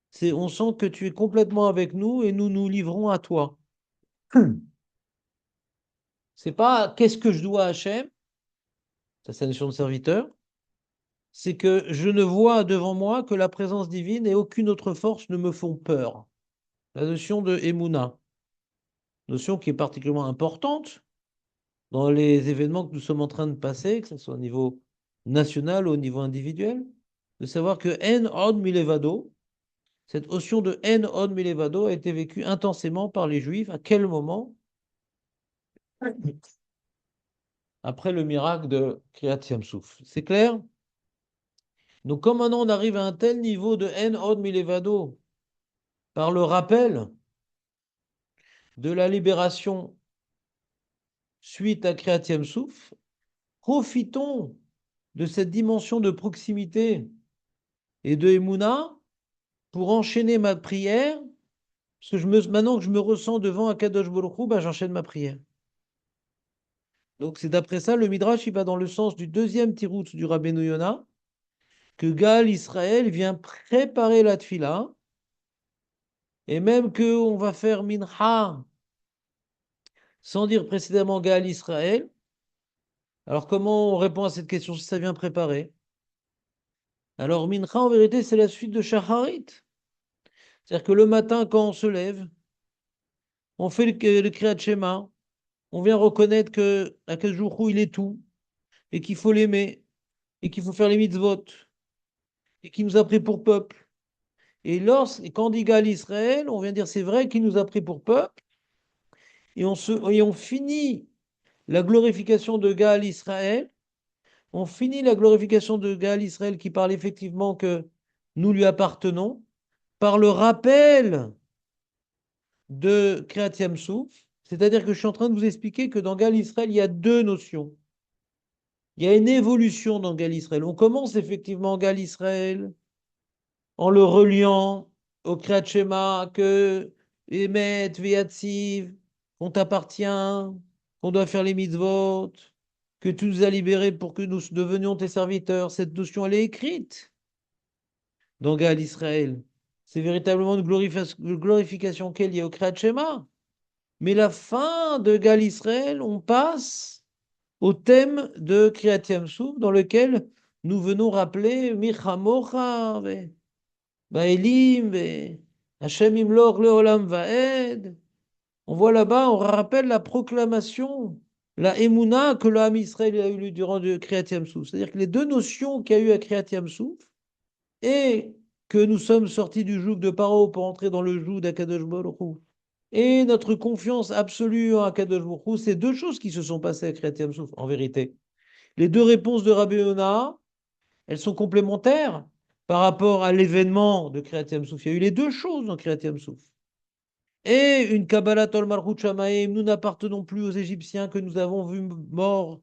c'est on sent que tu es complètement avec nous et nous nous livrons à toi. C'est pas qu'est-ce que je dois à Hachem, ça c'est la notion de serviteur. C'est que je ne vois devant moi que la présence divine et aucune autre force ne me font peur. La notion de Emouna, notion qui est particulièrement importante dans les événements que nous sommes en train de passer, que ce soit au niveau national ou au niveau individuel, de savoir que En Od Milevado, cette notion de En Od Milevado a été vécue intensément par les Juifs. À quel moment? Après le miracle de Kriyat Yamsouf. C'est clair? Donc, comme maintenant on arrive à un tel niveau de En Od Milevado, par le rappel de la libération suite à Kriyat Yamsouf, profitons de cette dimension de proximité et de Emouna pour enchaîner ma prière. Parce que maintenant que je me ressens devant Akadosh Baruch Hu, ben, j'enchaîne ma prière. Donc c'est d'après ça, le Midrash, il va dans le sens du deuxième tirout du Rabbeinu Yona, que Gaal Israël vient préparer la tfila, et même qu'on va faire mincha sans dire précédemment Gaal Israël. Alors comment on répond à cette question si ça vient préparer? Alors mincha, en vérité, c'est la suite de Shacharit. C'est-à-dire que le matin, quand on se lève, on fait le Kriyat Shema, on vient reconnaître que Akadosh Baruch Hu, il est tout, et qu'il faut l'aimer, et qu'il faut faire les mitzvot, et qu'il nous a pris pour peuple. Et quand on dit Gaal Israël, on vient dire c'est vrai qu'il nous a pris pour peuple, et on finit la glorification de Gaal Israël, on finit la glorification de Gaal Israël qui parle effectivement que nous lui appartenons, par le rappel de Kriyat Yam-Souf, c'est-à-dire que je suis en train de vous expliquer que dans Gaal Israël, il y a deux notions. Il y a une évolution dans Gaal Israël. On commence effectivement Gaal Israël en le reliant au Kriyat Shema que Emet, Ve'atziv, qu'on t'appartient, qu'on doit faire les mitzvot, que tu nous as libérés pour que nous devenions tes serviteurs. Cette notion, elle est écrite dans Gaal Israël. C'est véritablement une glorification qui est liée au Kriyat Shema. Mais la fin de Gaal Israël, on passe au thème de Kriyat Yam-Souf, dans lequel nous venons rappeler Michamocha, Baelim, Hashem Imlor Leolam Vaed. On voit là-bas, on rappelle la proclamation, la Emouna que l'âme Israël a eu durant le Kriyat Yam-Souf. C'est-à-dire que les deux notions qu'il y a eu à Kriyat Yam-Souf, et que nous sommes sortis du joug de Paro pour entrer dans le joug d'Akadosh Baruch Hu, et notre confiance absolue en Akadosh Baruch Hu, c'est deux choses qui se sont passées à Kriyat Yam-Souf, en vérité. Les deux réponses de Rabbi Yona, elles sont complémentaires par rapport à l'événement de Kriyat Yam-Souf. Il y a eu les deux choses dans Kriyat Yam-Souf. Et une Kabbalat Ol Malchut Shamaim, nous n'appartenons plus aux Égyptiens que nous avons vus morts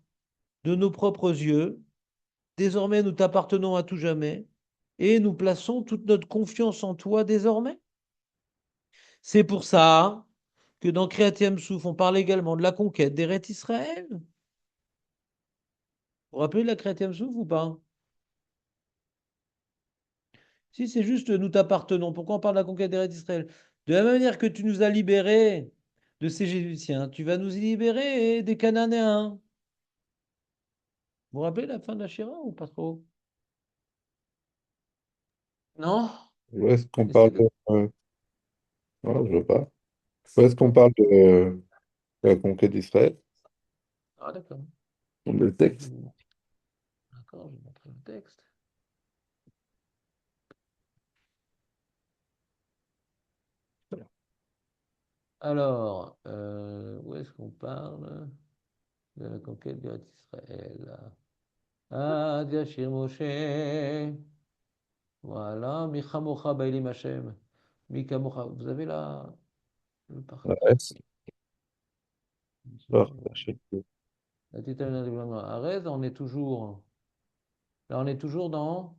de nos propres yeux. Désormais, nous t'appartenons à tout jamais et nous plaçons toute notre confiance en toi désormais. C'est pour ça que dans Kriyat Yam-Souf, on parle également de la conquête d'Eret Israël. Vous vous rappelez de la Kriyat Yam-Souf ou pas? Si c'est juste nous t'appartenons, pourquoi on parle de la conquête d'Eret Israël? De la même manière que tu nous as libérés de ces Égyptiens, tu vas nous libérer des Cananéens. Vous vous rappelez la fin de la Shira ou pas trop? Non? Où est-ce qu'on parle Essayez de... non, je veux pas. Où est-ce qu'on parle de la conquête d'Israël? Ah, d'accord. Dans le texte. D'accord, je vais montrer le texte. Alors, où est-ce qu'on parle de la conquête d'Israël? Ah, Yashir Moshe. Voilà, Michamocha Bailim Hashem. Mikamocha. Vous avez le Ouais, parti. alors, je sais plus. La Titane de Arez, on est toujours. Là, on est toujours dans.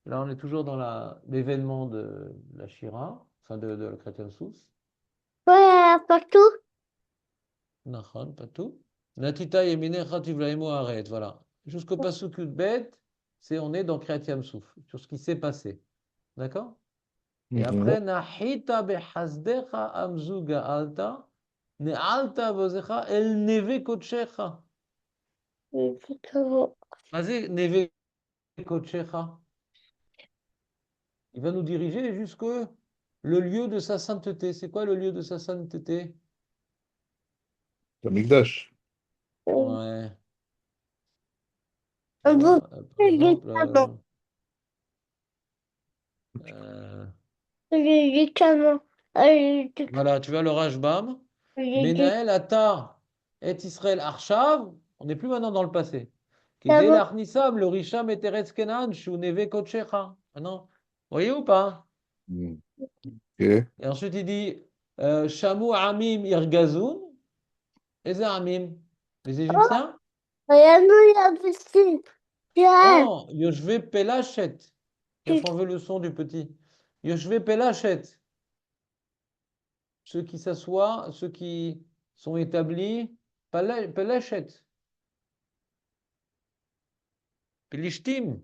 Là, on est toujours dans l'événement de la Shira, enfin de la Chrétienne Souf. Ouais, partout. Nachon, pas tout. Natita Yeminecha Tivlaimo Aret, voilà. Jusqu'au Pasuk Bet, on est dans Kriyat Yam-Souf, sur ce qui s'est passé. D'accord? Et Mhm. après, Nahita behasdecha amzu ga'alta, ne'alta vozecha el neve kochecha. Vas-y, neve kochecha. Il va nous diriger jusque le lieu de sa sainteté. C'est quoi le lieu de sa sainteté? Le Mikdash. Ouais. Un bout Par de exemple, canon. euh, Du canon. voilà, tu vois le Rashbam. Du Menael Ata et Israël Arshav. On n'est plus maintenant dans le passé. Kidei canon. l'Arnissam, le Risham et Teretz Kenan, Shu Neve Kochecha. Maintenant, vous voyez ou pas? Mhm. Ok. Et ensuite, il dit Shamu Amim Irgazoun. Et Amim. Les Égyptiens? Rien, il y a petit. Pierre. Oh, Yoshve Pelachet. Qui a enlevé le son du petit. Yoshve Pelachet. Ceux qui s'assoient, ceux qui sont établis. Pelachet. Pelishtim.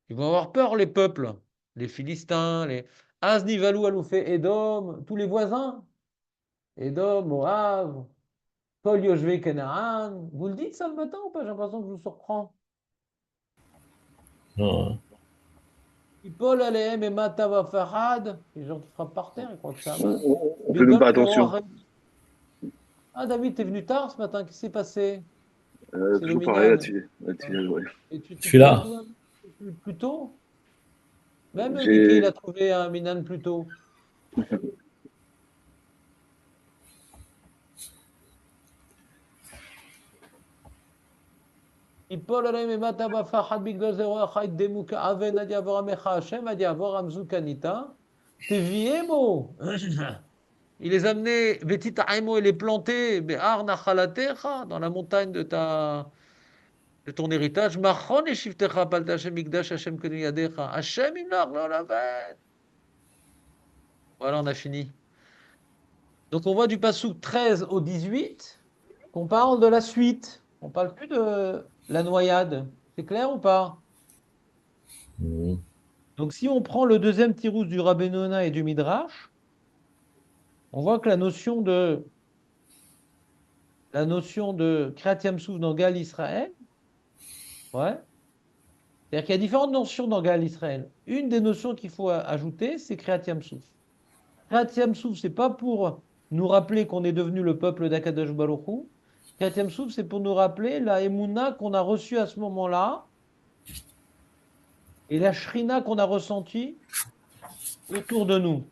Ils vont avoir peur, les peuples. Les Philistins, les Azni, Valou, Aloufé, Édom, tous les voisins. Édom, Moab, Kol Yoshve Kenaan. Vous le dites ça le matin ou pas? J'ai l'impression que je vous surprends. Non. Paul Alehem et Matava Farad. Les gens te frappent par terre, ils croient que c'est un mal. On fait même pas attention. Ah, David, t'es venu tard ce matin, qu'est-ce qui s'est passé? C'est le Toujours pareil minyan. là-dessus. Ouais. Et tu Je suis là. te lèves plus tôt? Même J'ai- Mickey, il a trouvé un minan plus tôt. Paul Alehem et Matava Farad Bigdol Zero Achait Demuka Aven Adi Avora Mecha Hashem Adi Avora Mzukanita. Teviemo. Il les a amenés, Vetit Aimo, et les plantés, Be'ar Nachalatecha, dans la montagne de ton héritage. Machon et Shiftecha Palta Hashem Mikdash Hashem Kenu Yadecha. Hashem Imlach Lo Lavet. Voilà, on a fini. Donc on voit du passouk 13 au 18 qu'on parle de la suite. On parle plus de la noyade. C'est clair ou pas? Mhm. Donc si on prend le deuxième tirous du Rabbeinu Yonah et du Midrash, on voit que la notion de Kriyat Yam-Souf dans Gal Israël, ouais, c'est-à-dire qu'il y a différentes notions dans Gal Israël. Une des notions qu'il faut ajouter, c'est Kriyat Yam-Souf. Kriyat Yam-Souf, c'est pas pour nous rappeler qu'on est devenu le peuple d'Akadosh Baruch Hu. Kriyat Yam-Souf, c'est pour nous rappeler la Emouna qu'on a reçue à ce moment-là et la Shrina qu'on a ressentie autour de nous.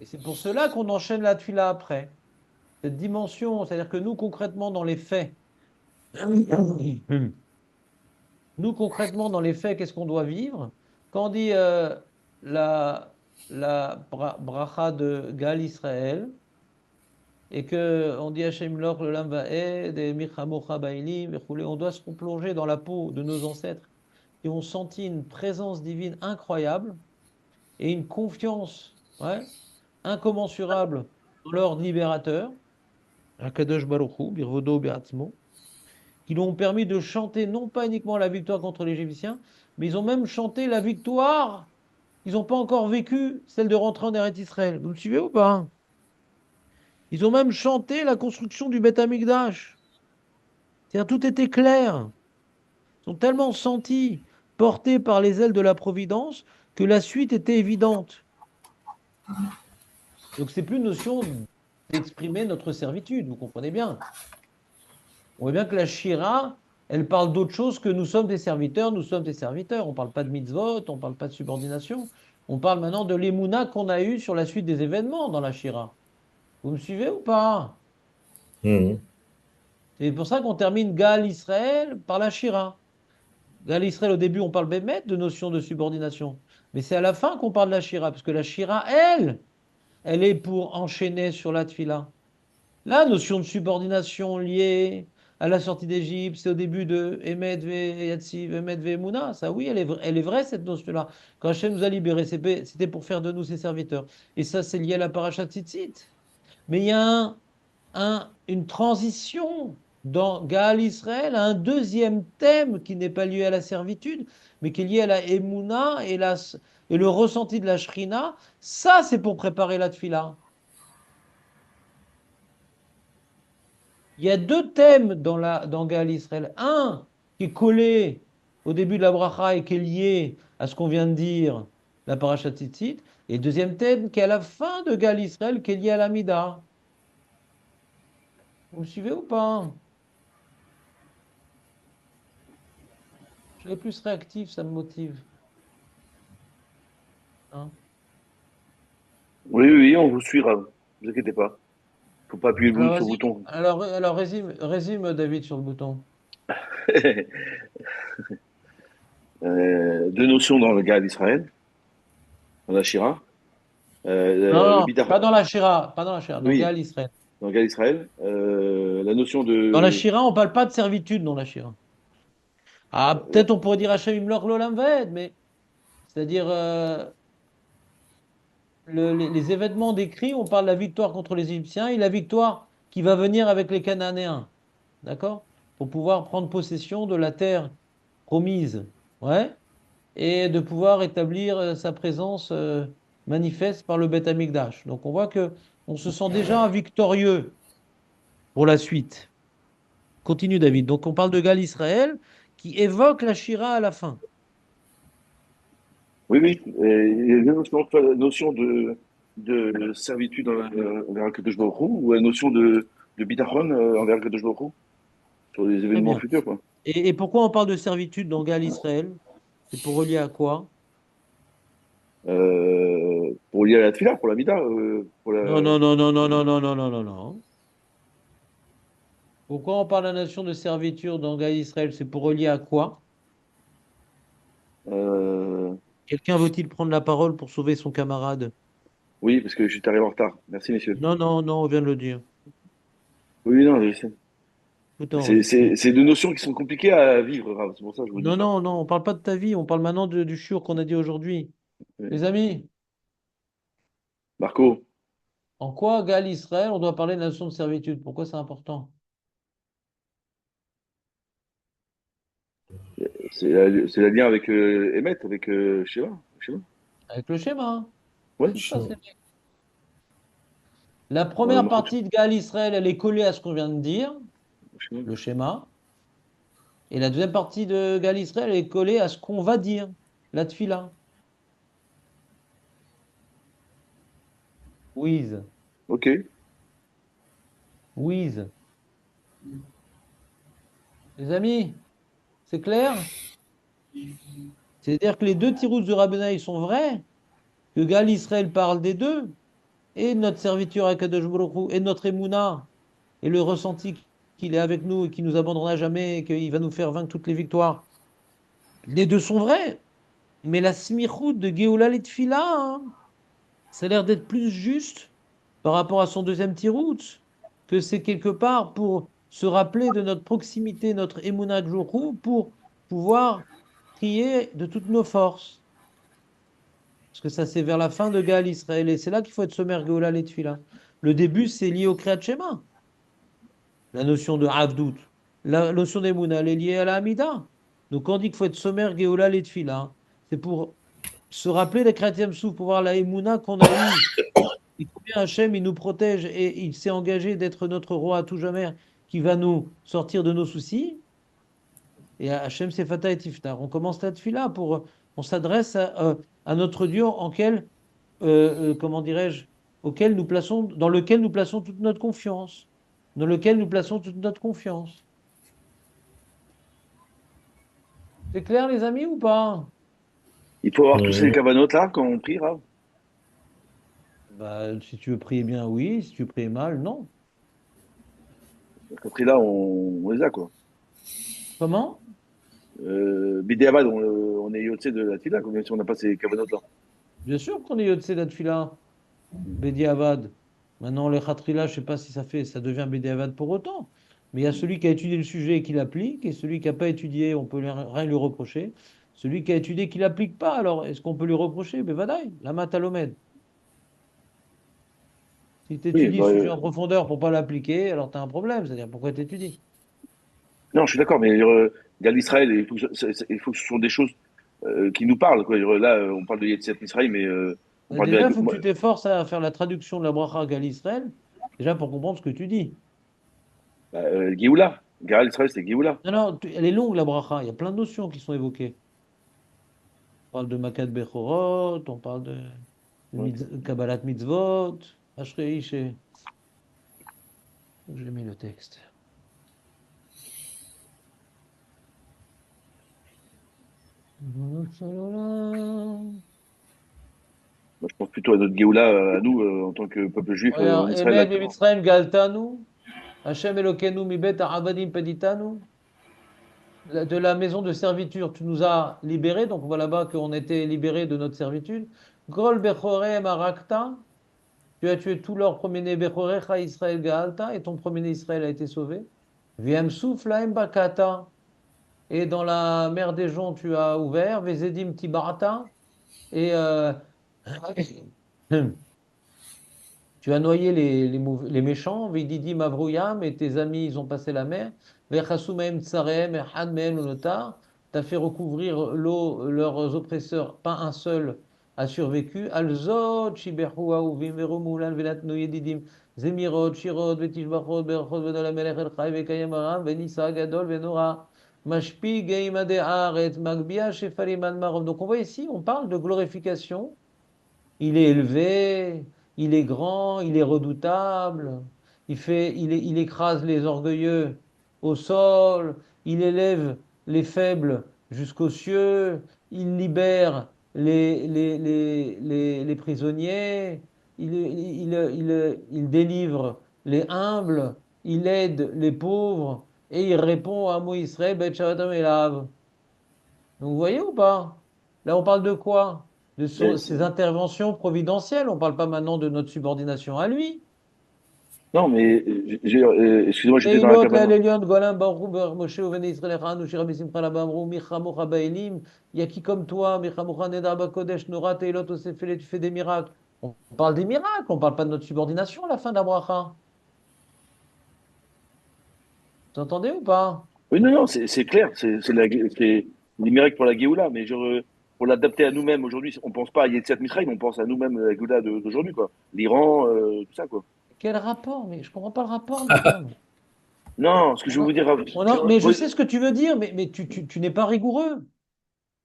Et c'est pour cela qu'on enchaîne la Tfila après. Cette dimension, c'est-à-dire que nous, concrètement, dans les faits, qu'est-ce qu'on doit vivre? Quand on dit la bracha de Gal Israël, et qu'on dit Hashem Lor, le Lam Vaed, et Michamocha Ba'ilim, on doit se replonger dans la peau de nos ancêtres qui ont senti une présence divine incroyable et une confiance incommensurable dans leur libérateur, Akadosh Baruch Hu, Birvodo Be'atzmo, qui lui ont permis de chanter non pas uniquement la victoire contre les Égyptiens, mais ils ont même chanté la victoire. Ils n'ont pas encore vécu celle de rentrer en Eretz Israël. Vous me suivez ou pas? Ils ont même chanté la construction du Beth Amikdash. C'est-à-dire tout était clair. Ils sont tellement sentis, portés par les ailes de la Providence, que la suite était évidente. Donc c'est plus une notion d'exprimer notre servitude, vous comprenez bien. On voit bien que la Shira, elle parle d'autre chose que nous sommes des serviteurs, nous sommes des serviteurs. On ne parle pas de mitzvot, on ne parle pas de subordination. On parle maintenant de l'émouna qu'on a eue sur la suite des événements dans la Shira. Vous me suivez ou pas? Mhm. C'est pour ça qu'on termine Gal Israël par la Shira. Gal Israël, au début, on parle Bémet de notion de subordination. Mais c'est à la fin qu'on parle de la Shira, parce que la Shira, elle est pour enchaîner sur la Tfila. La notion de subordination liée à la sortie d'Égypte, c'est au début de Emet ve Yatziv, Emet ve Emouna. Ça, oui, elle est vraie, cette notion-là. Quand Hachem nous a libérés, c'était pour faire de nous ses serviteurs. Et ça, c'est lié à la paracha Tzitzit. Mais il y a une transition dans Gaal Israël, un deuxième thème qui n'est pas lié à la servitude, mais qui est lié à la Emouna et le ressenti de la Shrina. Ça, c'est pour préparer la Tfila. Il y a deux thèmes dans Gaal Israël. Un qui est collé au début de la bracha et qui est lié à ce qu'on vient de dire, la parashat Tzitzit. Et deuxième thème qui est à la fin de Gaal Israël, qui est lié à la Mida. Vous me suivez ou pas? Je suis plus réactif, ça me motive. Hein? Oui, on vous suivra. Ne vous inquiétez pas. Faut pas appuyer Alors, sur le vas-y. bouton. Alors résume, David, sur le bouton. Deux notions dans le Gad d'Israël, dans la Shira. Le Non, Bidar, pas dans la Shira, dans oui, Gaal Israël. dans le Gad d'Israël. la notion Dans la de. Shira, on ne parle pas de servitude dans la Shira. Ah, peut-être on pourrait dire Hachem Imlor Lolam Vaed, mais c'est-à-dire les événements décrits, on parle de la victoire contre les Égyptiens et la victoire qui va venir avec les Cananéens. D'accord? Pour pouvoir prendre possession de la terre promise. Ouais? Et de pouvoir établir sa présence manifeste par le Beth Amikdash. Donc on voit que on se sent déjà victorieux pour la suite. Continue David. Donc on parle de Gal Israël qui évoque la Shira à la fin. Oui, oui. Et la notion de servitude envers Kadosh Baruch Hu, ou la notion de bitachon envers Kadosh Baruch Hu, sur les Très événements bien. futurs, quoi. Et pourquoi on parle de servitude dans Gal Israël? C'est pour relier à quoi? Pour lier à la tefila, pour la mida, pour Non, la. non, non, non, non, non, non, non, non, non, non. Pourquoi on parle de la notion de servitude dans Gal Israël? C'est pour relier à quoi? euh, Quelqu'un veut-il prendre la parole pour sauver son camarade? Oui, parce que je suis arrivé en retard. Merci, messieurs. Non, non, non, on vient de le dire. Oui, non, je sais. Tout est C'est enregistré. c'est- c'est deux notions qui sont compliquées à vivre, Rav. C'est pour ça que je vous dis Non, ça. non, non, on parle pas de ta vie, on parle maintenant du shiur qu'on a dit aujourd'hui. Oui. Les amis, Marco, en quoi Gal Israël, on doit parler de la notion de servitude? Pourquoi c'est important? c'est la lien avec Emmet, avec Shiva. Shiva. Avec le schéma, hein. Ouais. Tout ça, c'est- La Euh, première Marco, partie de Gal Israël, elle est collée à ce qu'on vient de dire, Shiva. le schéma. Et la deuxième partie de Gal Israël, elle est collée à ce qu'on va dire, la tfila. Wiz, Ok. Wiz. Les amis, c'est clair? C'est-à-dire que les deux tiroutes du rabbinat, ils sont vrais, que Gal Israël parle des deux, et notre serviture à Kadosh Baruch Hu, et notre émouna, et le ressenti qu'il est avec nous et qu'il nous abandonnera jamais, et qu'il va nous faire vaincre toutes les victoires. Les deux sont vrais, mais la smichout de Géoula Litfila, hein, ça a l'air d'être plus juste par rapport à son deuxième tirout, que c'est quelque part pour se rappeler de notre proximité, notre émouna Djourou, pour pouvoir prier de toutes nos forces. Parce que ça, c'est vers la fin de Gal Israël. Et c'est là qu'il faut être sommaire Géoula Litfila. Le début, c'est lié au Kriyat Shema, la notion de Avdout. La notion d'Emouna, elle est liée à la Hamida. Donc, quand on dit qu'il faut être sommaire Géoula Litfila, c'est pour se rappeler la Kriyat Souf, pour voir la Emouna qu'on a eue. Et combien Hachem, il nous protège et il s'est engagé d'être notre roi à tout jamais, qui va nous sortir de nos soucis. Et Hachem, c'est Fatah et Tiftar. On commence la tfila pour, on s'adresse à notre Dieu en quel, comment dirais-je, auquel nous plaçons, dans lequel nous plaçons toute notre confiance, dans lequel nous plaçons toute notre confiance. C'est clair, les amis, ou pas? Il faut avoir tous ces Ouais. cavanotes là quand on prie, Rav. Bah, si tu veux prier bien, oui. Si tu veux prier mal, non. Quand on prie là, on les a, quoi. Comment? Bidéavad, on est yotzé de la tefila, même si on n'a pas ces cavanotes là. Bien sûr qu'on est Yotzé d'Atfila. Bédiavad. Maintenant, le Khatrila, je ne sais pas si ça fait, ça devient Bédiavad pour autant. Mais il y a celui qui a étudié le sujet et qui l'applique, et celui qui n'a pas étudié, on peut rien lui reprocher. Celui qui a étudié et qui ne l'applique pas, alors est-ce qu'on peut lui reprocher? Ben vadaï, la matalomède. Si tu Oui, étudies bah, le sujet en profondeur pour ne pas l'appliquer, alors tu as un problème. C'est-à-dire, pourquoi tu étudies? non, je suis d'accord, mais Gal Israël, il faut que ce sont des choses qui nous parlent, quoi. Là, on parle de Yetziat Israël, mais on parle de la. Déjà, il faut que tu t'efforces à faire la traduction de la bracha Gal Israël, déjà pour comprendre ce que tu dis. Géoula. Gal Israël, c'est Géoula. Non, non, elle est longue la bracha, il y a plein de notions qui sont évoquées. On parle de Makat Bechorot, on parle de Ouais. Kabbalat Mitzvot, Ashrei Ishe. J'ai mis le texte. Moi, je pense plutôt à notre Géoula, à nous, en tant que peuple juif en Regarde, Israël Emet actuellement. Mitzrayim Galtanu, Hashem Elokeinu Mibet Ha'avadim Peditanu. De la maison de servitude, tu nous as libérés, donc on voit là-bas qu'on était libérés de notre servitude. Gol Bechorem Arakta, Tu as tué tous leurs premiers-nés, Bechorecha Israël Gaalta, et ton premier-né Israël a été sauvé. Viamsouf Laem Bakata, et dans la mer des joncs, tu as ouvert, Vezedim Tibarata, et tu as noyé les méchants, Vididi Mavrouyam, et tes amis, ils ont passé la mer. Vechasumaim Tsarem, et Han Mehem Lonotar. Tu as fait recouvrir l'eau, leurs oppresseurs, pas un seul a survécu. Alzot, Shiberhu, Auvim, Verumulan, Velatno Yedidim, Zemirot, Shirot, Vetishbachot, Berchot, Vedol Amelech, El Chai, Vekayem Aram, Venisa, Gadol, Venora. Mashpi, Geimade Haaret, Magbia, Shefaliman Marov. Donc on voit ici, on parle de glorification. Il est élevé, il est grand, il est redoutable, il écrase les orgueilleux au sol, il élève les faibles jusqu'aux cieux, il libère les prisonniers, il délivre les humbles, il aide les pauvres, et il répond à Moïse Israël, Bet Shavatam Elav. Donc vous voyez ou pas? Là, on parle de quoi? De Mais ses interventions providentielles. On ne parle pas maintenant de notre subordination à lui. non, mais excusez-moi, j'étais dans la Teilot, cabane. Lélion, Golan, Baruch, Moshe, Oveni, Israël, Echad, Ushir, Abisim, Chalabamrou, Michamocha, Baelim. Il y a qui comme toi, Michamocha, Nedar, Bakodesh, Nora, Teilot, Osefele, tu fais des miracles. On parle des miracles, on ne parle pas de notre subordination à la fin de la bracha. Vous entendez ou pas? Oui, non, non, c'est clair, c'est des miracles pour la Géoula, mais genre, pour l'adapter à nous-mêmes aujourd'hui, on pense pas à Yetziat Mitzrayim, on pense à nous-mêmes, la Géoula d'aujourd'hui, quoi. L'Iran, tout ça, quoi. Quel rapport? Mais je ne comprends pas le rapport, Nathan. Non, ce que je veux vous dire, Mais je sais ce que tu veux dire, mais tu n'es pas rigoureux.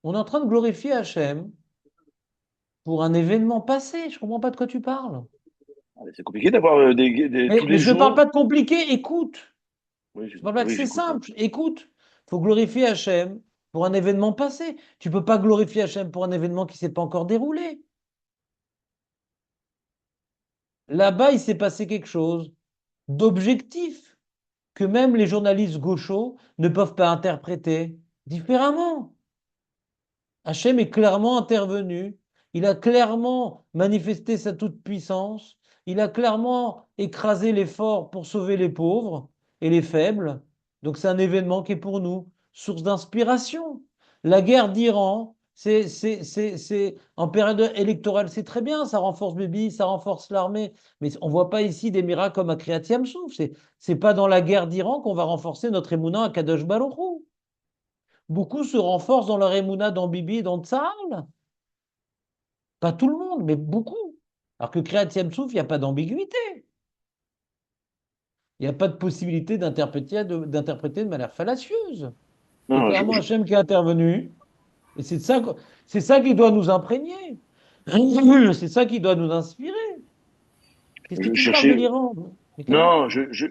On est en train de glorifier Hachem pour un événement passé. Je ne comprends pas de quoi tu parles. c'est compliqué d'avoir tous Mais les je ne parle pas jours. de compliqué, écoute. Oui, Je parle pas que oui, c'est j'écoute. Hein. simple, écoute. Il faut glorifier Hachem pour un événement passé. Tu ne peux pas glorifier Hachem pour un événement qui ne s'est pas encore déroulé. Là-bas, il s'est passé quelque chose d'objectif que même les journalistes gauchos ne peuvent pas interpréter différemment. Hachem est clairement intervenu, il a clairement manifesté sa toute-puissance, il a clairement écrasé les forts pour sauver les pauvres et les faibles. Donc c'est un événement qui est pour nous source d'inspiration. La guerre d'Iran, c'est en période électorale, c'est très bien, ça renforce Bibi, ça renforce l'armée, mais on ne voit pas ici des miracles comme à Kriyat Yam-Souf. C'est pas dans la guerre d'Iran qu'on va renforcer notre émouna à Kadosh Baruch Hu. Beaucoup se renforcent dans leur émouna dans Bibi et dans Tsahal. Pas tout le monde, mais beaucoup. Alors que Kriyat Yam-Souf, il n'y a pas d'ambiguïté. Il n'y a pas de possibilité d'interpréter de manière fallacieuse. C'est Non, clairement Hachem qui est intervenu. Et c'est ça qui doit nous imprégner. C'est ça qui doit nous inspirer. Qu'est-ce que je tu me parles de cherchais, l'Iran? Mais calme-toi.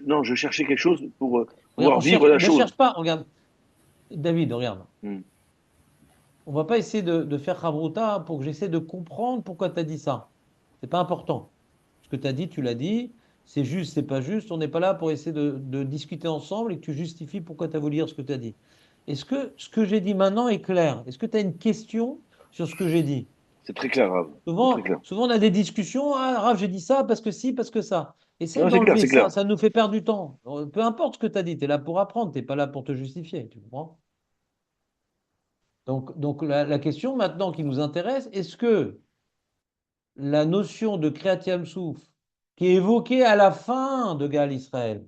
non, non, je cherchais quelque chose pour Regarde, pouvoir vivre la ne chose. cherche pas. Regarde, David, regarde. Hmm. On va pas essayer de faire Chavruta pour que j'essaie de comprendre pourquoi tu as dit ça. C'est pas important. Ce que tu as dit, tu l'as dit. C'est juste, c'est pas juste. On n'est pas là pour essayer de discuter ensemble et que tu justifies pourquoi tu as voulu dire ce que tu as dit. Est-ce que ce que j'ai dit maintenant est clair? Est-ce que tu as une question sur ce que j'ai dit? C'est très clair, Rav. C'est très Souvent, clair. souvent, on a des discussions. Ah, Raph, j'ai dit ça parce que si, parce que ça. Essaye Non, c'est clair, d'enlever c'est ça. clair. Ça nous fait perdre du temps. Peu importe ce que tu as dit. Tu es là pour apprendre. Tu n'es pas là pour te justifier. Tu comprends? Donc la question maintenant qui nous intéresse, est-ce que la notion de Kriyat Yam-Souf, qui est évoquée à la fin de Gal Israël,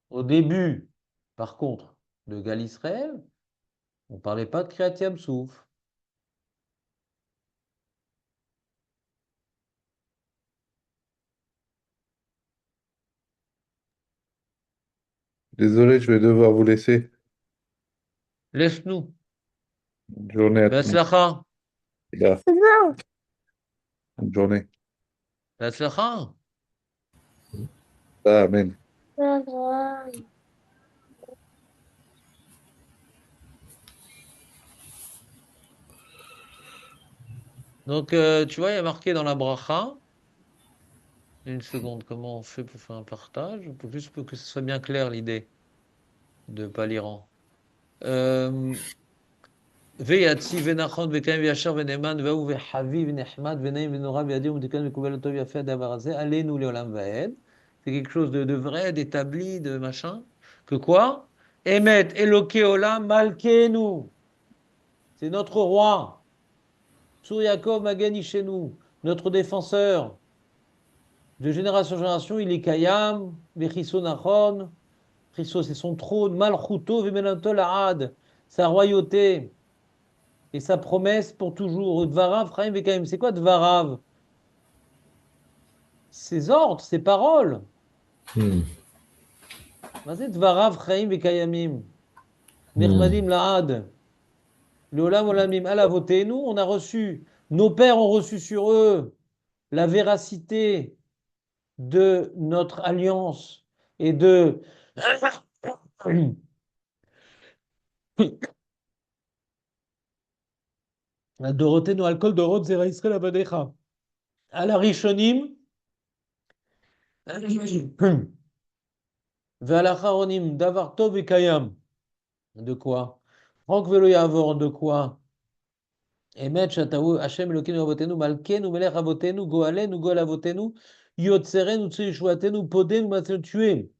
au début, par contre, de Gal Israël, on ne parlait pas de Kriyat Yam-Souf. Désolé, je vais devoir vous laisser. Laisse-nous. Bonne journée à tout le monde. Be'atzlacha. Là, Non. bonne journée. Be'atzlacha. Amen. Donc, tu vois, il y a marqué dans la bracha, Une seconde, comment on fait pour faire un partage? Juste pour que ce soit bien clair l'idée de Paliran. ויציב ונכון וקיים וישר ונאמן והוא וחביב ונחמד ונעים ונורא וידיר ומתקן ומקובל וטוב ויפה הדבר הזה, עלינו לעולם ועד. C'est quelque chose de vrai, d'établi, de machin. Que quoi? Emet Eloke Olam Malkenu. C'est notre roi. Sur Yaakov Magani chez nous. Notre défenseur. De génération en génération, il est Kayam, Vechiso Nachon. Chiso, c'est son trône. Malchuto Vimelanto Laad. Sa royauté. Et sa promesse pour toujours. Dvarav, Chaim Vekaim. C'est quoi Dvarav? Ses ordres, ses paroles. C'est Dvarav, Chaim Vekayamim. Nechmadim Laad. L'Olam Olamim. Allah votez-nous. On a reçu, nos pères ont reçu sur eux la véracité de notre alliance et de Dorothéno alcool Dorot Zera Israël Avadecha. À la Rishonim, Ve'alacharonim Davar Tov et Kayam. De quoi? Franck Velo Yavor, de quoi? Emet Shataou Hashem Elokeinu Avotenu Malkenu Melech Avotenu Goalenu Goal Avotenu Yotzerenu Tseishuatenu Podenu Matzenu tuer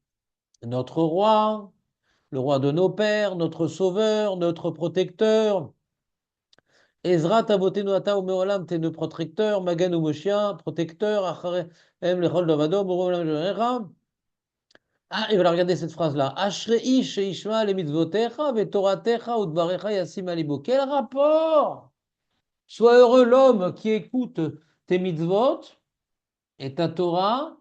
notre roi, le roi de nos pères, notre sauveur, notre protecteur. Ezra Tabotenu Ata Umeolam, t'es notre protecteur, Maganu Moshia, protecteur, Acharem Lechol Davado, Borolam Jerera. Ah, et voilà, regardez cette phrase-là. Ashrei sheishma le mitzvotecha ve toratecha udvarecha yasim alibo. Quel rapport? Sois heureux l'homme qui écoute tes mitzvot et ta Torah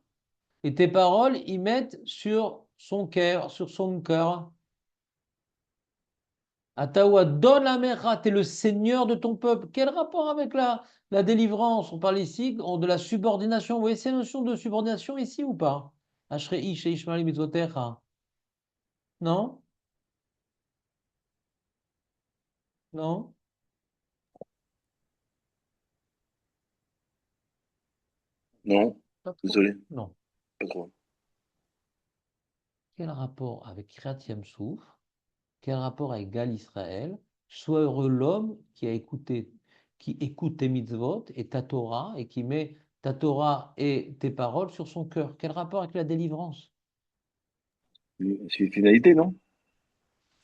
et tes paroles y mettent sur son cœur, sur son cœur. Atawa donne la mercha, t'es le seigneur de ton peuple. Quel rapport avec la délivrance? On parle ici de la subordination. Vous voyez ces notions de subordination ici ou pas? Ashrei sheishma le mitzvotecha. Non? Non? Non, Pas trop. désolé, Non. pas trop. Quel rapport avec Kiryat Yamsouf? Quel rapport avec Gal Israël? Sois heureux l'homme qui écoute tes mitzvot et ta Torah et qui met ta Torah et tes paroles sur son cœur. Quel rapport avec la délivrance? C'est une finalité, non?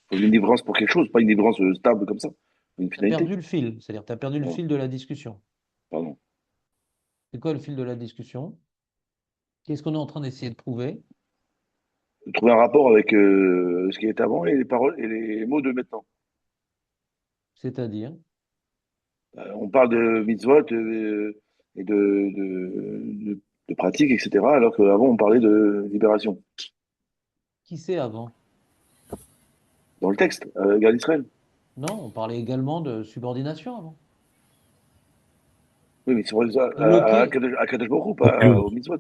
Faut une délivrance pour quelque chose, pas une délivrance stable comme ça. Une Tu as finalité. perdu le fil, c'est-à-dire tu as perdu le Non, fil de la discussion. pardon. C'est quoi le fil de la discussion? Qu'est-ce qu'on est en train d'essayer de prouver? Trouver un rapport avec ce qui est avant et les paroles et les mots de maintenant. C'est-à-dire, On parle de mitzvot et de pratiques, etc. Alors qu'avant, on parlait de libération. qui c'est avant? Dans le texte, Gad Israël. Non, on parlait également de subordination avant. Oui, mais sur Eloqué. à Kadosh Baruch Hu, pas au mitzvot.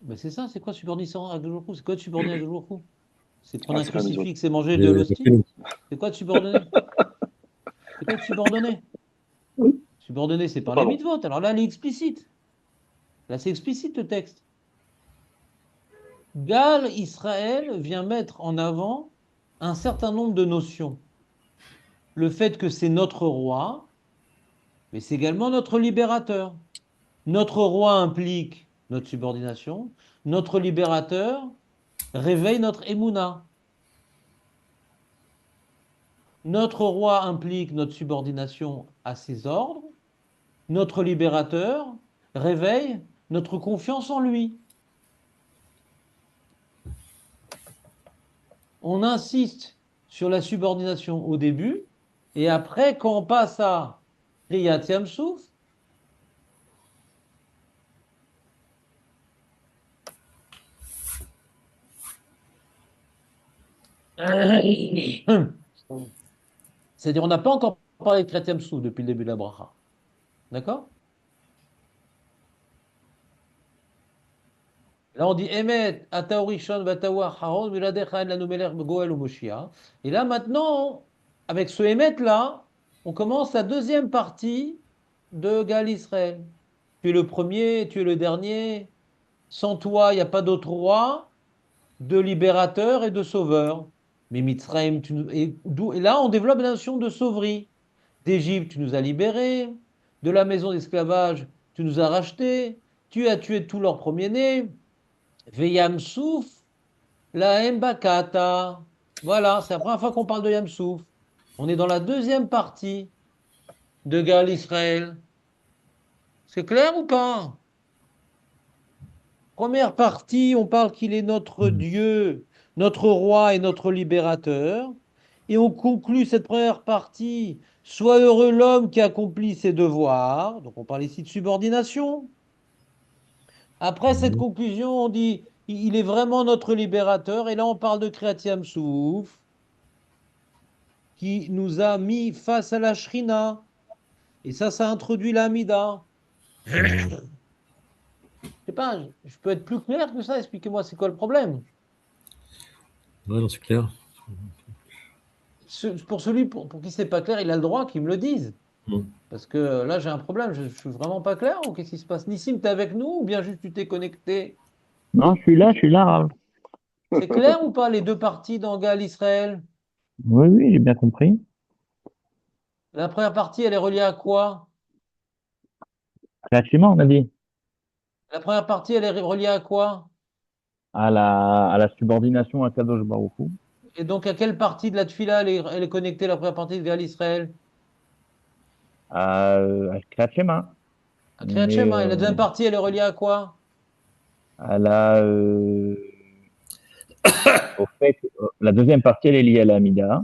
Ben c'est ça, c'est quoi subordination à Akadosh Baruch Hu? C'est quoi de subordonner à Akadosh Baruch Hu? C'est prendre Ah, un c'est pas un mitzvot. crucifix, c'est manger de l'hostie? C'est quoi de subordonner? C'est quoi de subordonner? Subordonner, c'est par les Pardon. mitzvot. Alors là, elle est explicite. Là, c'est explicite le texte. Gal Israël vient mettre en avant un certain nombre de notions. Le fait que c'est notre roi, mais c'est également notre libérateur. Notre roi implique notre subordination. Notre libérateur réveille notre émouna. Notre roi implique notre subordination à ses ordres. Notre libérateur réveille notre confiance en lui. On insiste sur la subordination au début, et après, quand on passe à Kriyat Yamsouf, c'est-à-dire on n'a pas encore parlé de Kriyat Yamsouf depuis le début de la bracha. D'accord? Là, on dit Emet, Ataorishon, Batawa, Haron, Miladecha, Lanumeler, Goel ou Moshia. Et là, maintenant, avec ce Emet là, on commence la deuxième partie de Gal Israël. Tu es le premier, tu es le dernier. Sans toi, il n'y a pas d'autre roi, de libérateur et de sauveur. Mais Mitzrayim, et là, on développe la notion de sauverie. D'Égypte, tu nous as libérés. De la maison d'esclavage, tu nous as rachetés. Tu as tué tous leurs premiers-nés. Veyam Souf, la Mbakata. Voilà, c'est la première fois qu'on parle de Yam Souf. On est dans la deuxième partie de Gal Israël. C'est clair ou pas? Première partie, on parle qu'il est notre Dieu, notre roi et notre libérateur. Et on conclut cette première partie, sois heureux l'homme qui accomplit ses devoirs. Donc on parle ici de subordination. Après cette conclusion, on dit, il est vraiment notre libérateur. Et là, on parle de Kriyat Souf, qui nous a mis face à la Shrina. Et ça introduit l'Amida. Je sais pas, je peux être plus clair que ça. Expliquez-moi, c'est quoi le problème? Ouais, non, c'est clair. Pour celui pour qui c'est pas clair, il a le droit qu'il me le dise. Mm. Parce que là, j'ai un problème. Je suis vraiment pas clair ou qu'est-ce qui se passe? Nissim, t'es avec nous ou bien juste tu t'es connecté? Non, je suis là, Raoul. C'est clair ou pas les deux parties dans Gal Israël? Oui, oui, j'ai bien compris. La première partie, elle est reliée à quoi? La schéma, on a dit, La première partie, elle est reliée à quoi? à la subordination à Kadosh Baruch Hu. Et donc, à quelle partie de la Tfila elle est connectée, la première partie de Gal Israël? À Kriyat Shema. À On Kriyat est Shema. Et la deuxième partie, elle est reliée à quoi? à au fait, la deuxième partie, elle est liée à la Mida.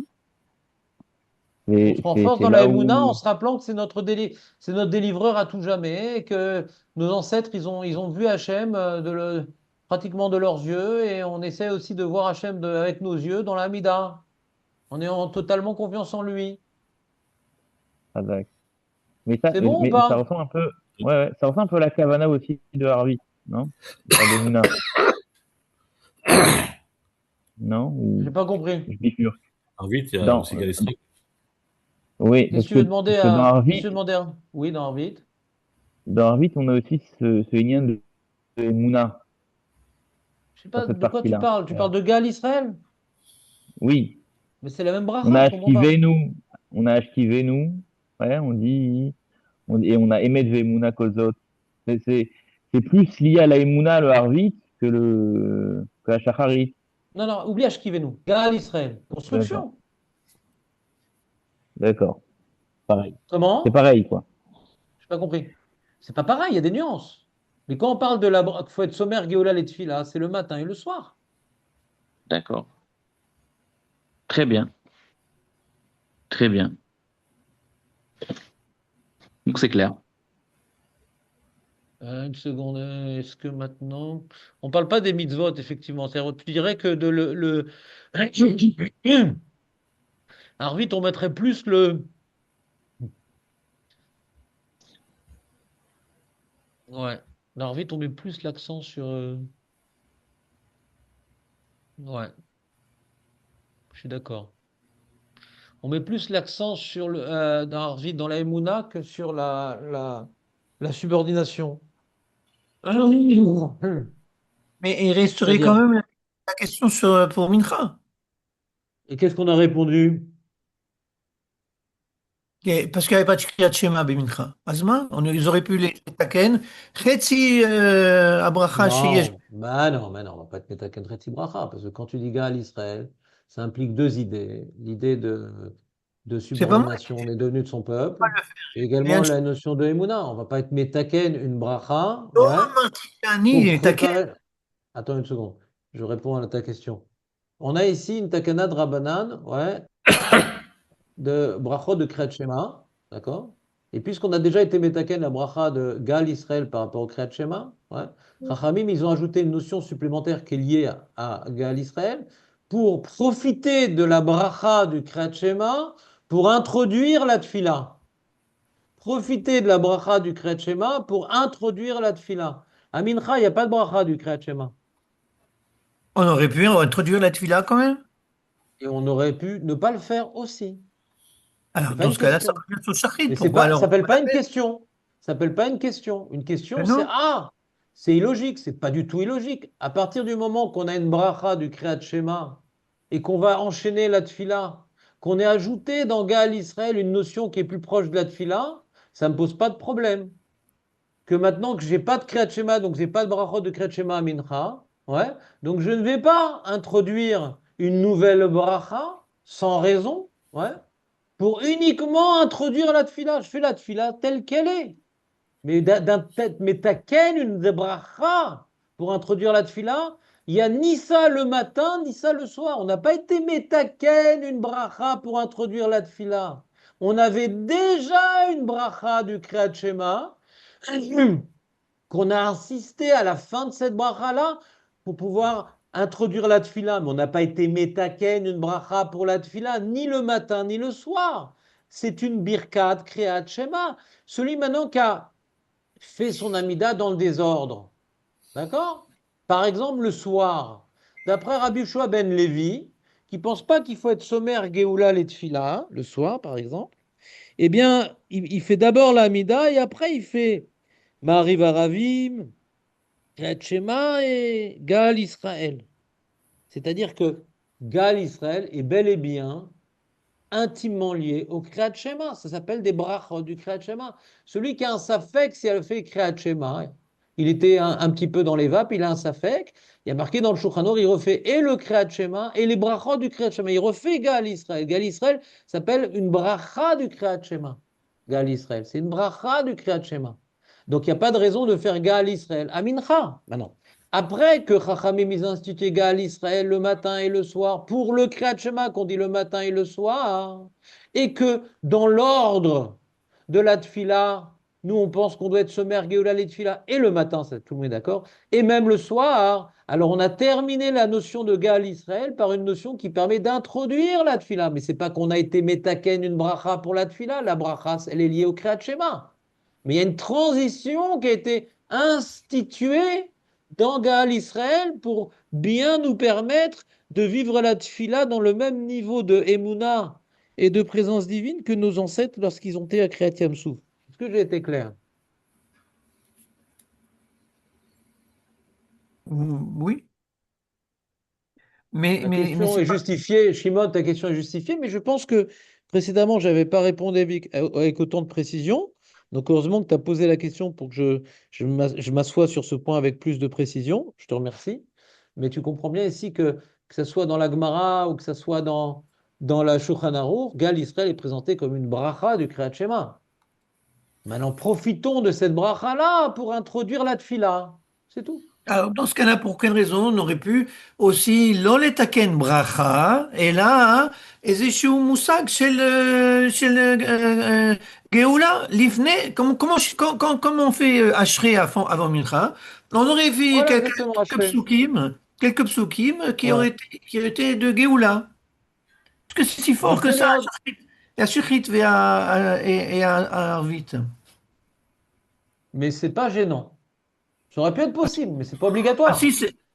On se renforce C'est dans la là Emouna en où, se rappelant que c'est notre délivreur à tout jamais et que nos ancêtres, ils ont vu Hachem pratiquement de leurs yeux et on essaie aussi de voir Hachem avec nos yeux dans la Hamida. On est en totalement confiance en lui. ah, d'accord. C'est bon ou Mais ça pas? ressemble un peu, ouais, ça ressemble un peu à la Kavana aussi de Harvey, non? Pas de Mouna, non? J'ai Ou pas compris. je bifurque. Ensuite, il y a Dans, aussi Galistri. oui, Qu'est-ce que tu veux demander parce que qu'est-ce que tu veux demander Oui, dans Arvit. Dans Harvey, on a aussi ce lien de Mouna Je sais dans pas cette de quoi tu partie-là. parles. Tu parles de Gal Israël? Oui, Mais c'est la même on bracha, a je comprends pas. Ashkivenu, on a Ashkivenu, ouais, et on a Emet Ve'emuna Kozot. C'est, c'est, c'est plus lié à la Emuna, le Harvit, que la Shacharit. Non, non, oublie Ashkivenu. Gal Israël. D'accord, Construction. d'accord, pareil. C'est Comment? pareil, quoi. J'ai pas compris. C'est pas pareil, il y a des nuances. Mais quand on parle de qu'il faut être sommaire, Géola, les Tfila, c'est le matin et le soir. D'accord. Très bien, très bien. Donc c'est clair. Une seconde, est-ce que maintenant. On parle pas des mitzvot, effectivement. Tu dirais que de le... Alors vite, on mettrait plus le. Ouais. Alors vite, on met plus l'accent sur. Ouais, je suis d'accord. On met plus l'accent sur dans Arvit, dans la Emouna que sur la subordination. Mais il resterait quand C'est-à-dire. même la question pour Mincha. Et qu'est-ce qu'on a répondu? Parce qu'il n'y avait pas de Kriyat Shema Mincha. Azma, ils auraient pu les taken. Chetzi Abracha Sheyesh. Non, mais non, on va pas te mettre à Kentreti Bracha, parce que quand tu dis Gaal Israël, ça implique deux idées. L'idée de C'est pas moi subordination, on est devenu de son peuple, et qui ai également la notion de Emouna. On va pas être Metaken, une Bracha, לא ouais, אמרתי pour שאני אתקן. préparer. Attends une seconde, je réponds à ta question. On a ici une Takana de Rabbanan, ouais, de bracha de Kriyat Shema, d'accord? Et puisqu'on a déjà été métaken la bracha de Gal Israël par rapport au Kriyat Shema, ouais, Chachamim, ils ont ajouté une notion supplémentaire qui est liée à Gal Israël pour profiter de la bracha du Kriyat Shema pour introduire la tfila. Profiter de la bracha du Kriyat Shema pour introduire la tfila. À Mincha, il n'y a pas de bracha du Kriyat Shema. On aurait pu introduire la tefila quand même. Et on aurait pu ne pas le faire aussi. Alors, C'est pas dans une ce cas-là, ça question. revient sur Shachrit. Mais Pourquoi ça alors? s'appelle pas une question. Ça s'appelle pas une question. Une question, Mais c'est non. ah, c'est illogique, c'est pas du tout illogique. À partir du moment qu'on a une bracha du Kriyat Shema et qu'on va enchaîner la tfila, qu'on ait ajouté dans Gaal Israël une notion qui est plus proche de la tfila, ça ne me pose pas de problème. Que maintenant que j'ai pas de Kriyat Shema, donc j'ai pas de brachot de Kriyat Shema à Mincha, ouais, donc je ne vais pas introduire une nouvelle bracha sans raison, ouais, pour uniquement introduire la tfila. Je fais la tfila telle qu'elle est. Mais taken, une bracha pour introduire la tfila, il n'y a ni ça le matin, ni ça le soir. On n'a pas été metaken, une bracha pour introduire la tfila. On avait déjà une bracha du Kriyat Shema qu'on a insisté à la fin de cette bracha-là pour pouvoir introduire la tfila. Mais on n'a pas été metaken, une bracha pour la tfila, ni le matin, ni le soir. C'est une birkat Kriyat Shema. Celui maintenant qui a fait son amida dans le désordre. D'accord? Par exemple, le soir, d'après Rabbi Yoshua ben Levi, qui ne pense pas qu'il faut être sommaire Géoula les tfila, le soir par exemple, eh bien, il fait d'abord l'amida et après il fait Ma'ariv Aravim, Kriyat Shema et Gaal Israël. C'est-à-dire que Gaal Israël est bel et bien intimement lié au Kriyat Shema. Ça s'appelle des brachot du Kriyat Shema. Celui qui a un safek, si elle fait Kriyat Shema, il était un petit peu dans les vapes, il a un safek, il y a marqué dans le Shulchan Aruch, il refait et le Kriyat Shema et les brachot du Kriyat Shema. Il refait Gaal Israël. Gaal Israël s'appelle une bracha du Kriyat Shema. Gaal Israël, c'est une bracha du Kriyat Shema. Donc il n'y a pas de raison de faire Gaal Israël. Amincha, maintenant. Après que Chachamim ils institué Gaal Israël le matin et le soir, pour le Kriyat Shema qu'on dit le matin et le soir, et que dans l'ordre de la tfila, nous on pense qu'on doit être sommaire Géoula les tfila, et le matin, ça, tout le monde est d'accord, et même le soir, alors on a terminé la notion de Gaal Israël par une notion qui permet d'introduire la tfila, mais c'est pas qu'on a été metaken une bracha pour la tfila, la bracha elle est liée au Kriyat Shema. Mais il y a une transition qui a été instituée dans Gaal Israël pour bien nous permettre de vivre la tfila dans le même niveau de Emouna et de présence divine que nos ancêtres lorsqu'ils ont été à Kriyat Yam-Souf. Est-ce que j'ai été clair? Oui. Mais, Ta mais, mais question c'est est pas- justifiée, Shimon, ta question est justifiée, mais je pense que précédemment, je n'avais pas répondu avec autant de précision. Donc, heureusement que tu as posé la question pour que je m'assoie sur ce point avec plus de précision. Je te remercie. Mais tu comprends bien ici que ce soit dans la Gemara ou que ce soit dans la Shulchan Aruch, Gaal Israël est présenté comme une bracha du Kriyat Shema. Maintenant, profitons de cette bracha-là pour introduire la tfila. C'est tout. Alors, dans ce cas-là, pour quelle raison on aurait pu aussi לא לתקן ברכה, אלא איזשהו מושג של גאולה לפני, comme on fait Ashrei avant Mincha, on aurait vu Voilà, exactement, quelques psukim Ouais. qui auraient été de Géoula. Est-ce que c'est si On fort que ça, retenait à Shechit et à Arvit? mais c'est pas gênant. Ça aurait pu être possible, mais c'est pas Ah si, obligatoire.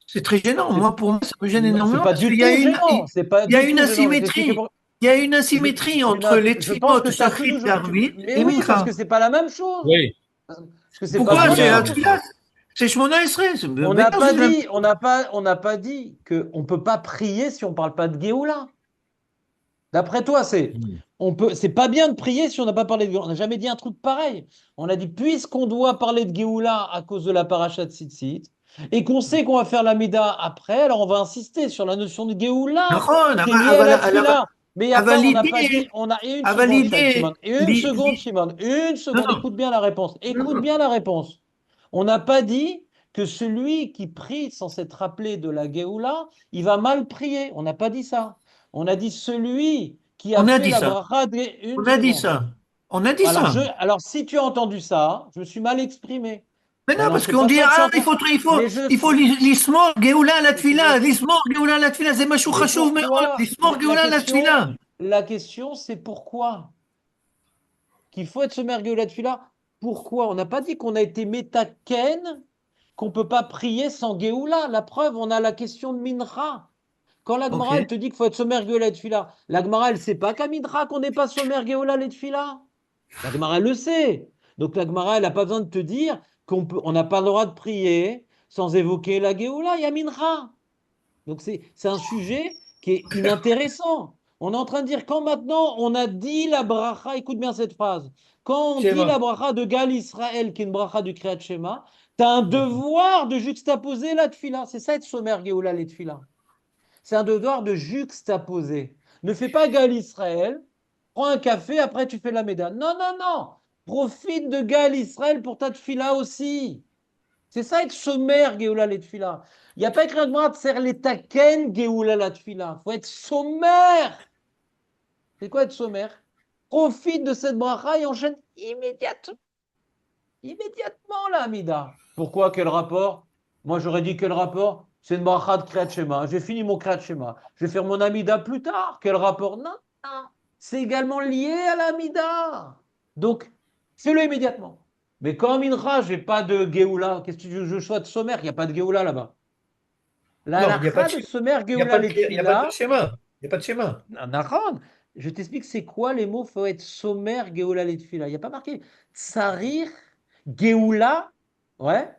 c'est très gênant. C'est Moi, pour moi, ça me gêne c'est énormément pas parce du qu'il y a tout gênant. C'est pas il y a du une tout gênant. Je vais t'expliquer asymétrie. pourquoi. Il y a une asymétrie entre les Je pense tfilot, que tu as Shachrit, toujours. Arvit Mais et oui, parce Mincha. que c'est pas la même chose. Oui, Parce que c'est pas Pourquoi? du C'est tout la la Géoula. même tfila, chose. c'est Shmona Esrei. On Mais n'a non, pas c'est la- dit, on n'a pas dit qu'on ne peut pas prier si on ne parle pas de Géoula. D'après toi, Hmm. c'est pas bien de prier si on n'a pas parlé de Géoula. On n'a jamais dit un truc pareil. On a dit, puisqu'on doit parler de Géoula à cause de la paracha de Tzitzit, et qu'on sait qu'on va faire la Mida après, alors on va insister sur la notion de Géoula נכון, qui est liée à la Tfila. Mais il y a pas, אבל on n'a pas dit, l'idée, et une אבל seconde, l'idée, Shimon, une non, seconde, non, écoute bien la réponse, écoute non, bien la réponse. On n'a pas dit que celui qui prie sans s'être rappelé de la Géoula, il va mal prier. On n'a pas dit ça. On a dit celui qui a on a fait dit la ça, bracha de... Une on a dit seconde. ça, on a dit ça. Alors, si tu as entendu ça, je me suis mal exprimé. Mais non, Maintenant, parce c'est qu'on pas dit, ça que tu ah, entends. Mais je... il faut l'ismor, Géoula, la tfila, Mais, l'ismor, Géoula, la tfila, c'est משהו mais חשוב מאוד, pourquoi? l'ismor, Géoula, la tfila. La question, c'est pourquoi? Qu'il faut être sommaire Géoula de Fila. Pourquoi? On n'a pas dit qu'on a été métaken, qu'on ne peut pas prier sans Géoula. La preuve, on a la question de Mincha. Quand la Ok. Gemara, elle te dit qu'il faut être sommaire Géoula de Fila, la Gemara, elle ne sait pas qu'à Mincha qu'on n'est pas sommaire Géoula de Fila. La Gemara, elle le sait. Donc la Gemara, elle n'a pas besoin de te dire on n'a pas le droit de prier sans évoquer la Géoula, il y a Mincha. Donc c'est un sujet qui est inintéressant. On est en train de dire quand maintenant on a dit la bracha, écoute bien cette phrase, quand on dit Shema. la bracha de Gal Israël, qui est une bracha du Kriyat Shema, tu as un devoir de juxtaposer la tefila. C'est ça être sommaire Géoula, les tefila. C'est un devoir de juxtaposer. Ne fais pas Gal Israël, prends un café, après tu fais la méda. Non, non, non. Profite de Gal Israël pour ta tefila aussi. C'est ça être sommaire, Géoula, les tefila. Il n'y a pas écrit en droit de faire les taken, Géoula, la tefila. Il faut être sommaire. C'est quoi être sommaire? Profite de cette bracha et enchaîne immédiatement. Immédiatement, la Amida. Pourquoi? Quel rapport? Moi, j'aurais dit quel rapport? C'est une bracha de Kriyat Shema. J'ai fini mon Kriyat Shema. Je vais faire mon Amida plus tard. Quel rapport? Non, non. C'est également lié à l'Amida. Donc, fais-le immédiatement. Mais comme Mincha, je n'ai pas de Géoula. Qu'est-ce que tu veux que je sois de sommaire? Il n'y a pas de Géoula là-bas. La Non, il n'y a pas halakha de de sommaire il y a Géoula pas de, il y a pas de Letfila. schéma. Il n'y a pas de schéma. Nahon. Je t'explique c'est quoi les mots. Il faut être sommaire Géoula Letfila. Il n'y a pas marqué Tsarir Géoula. Ouais.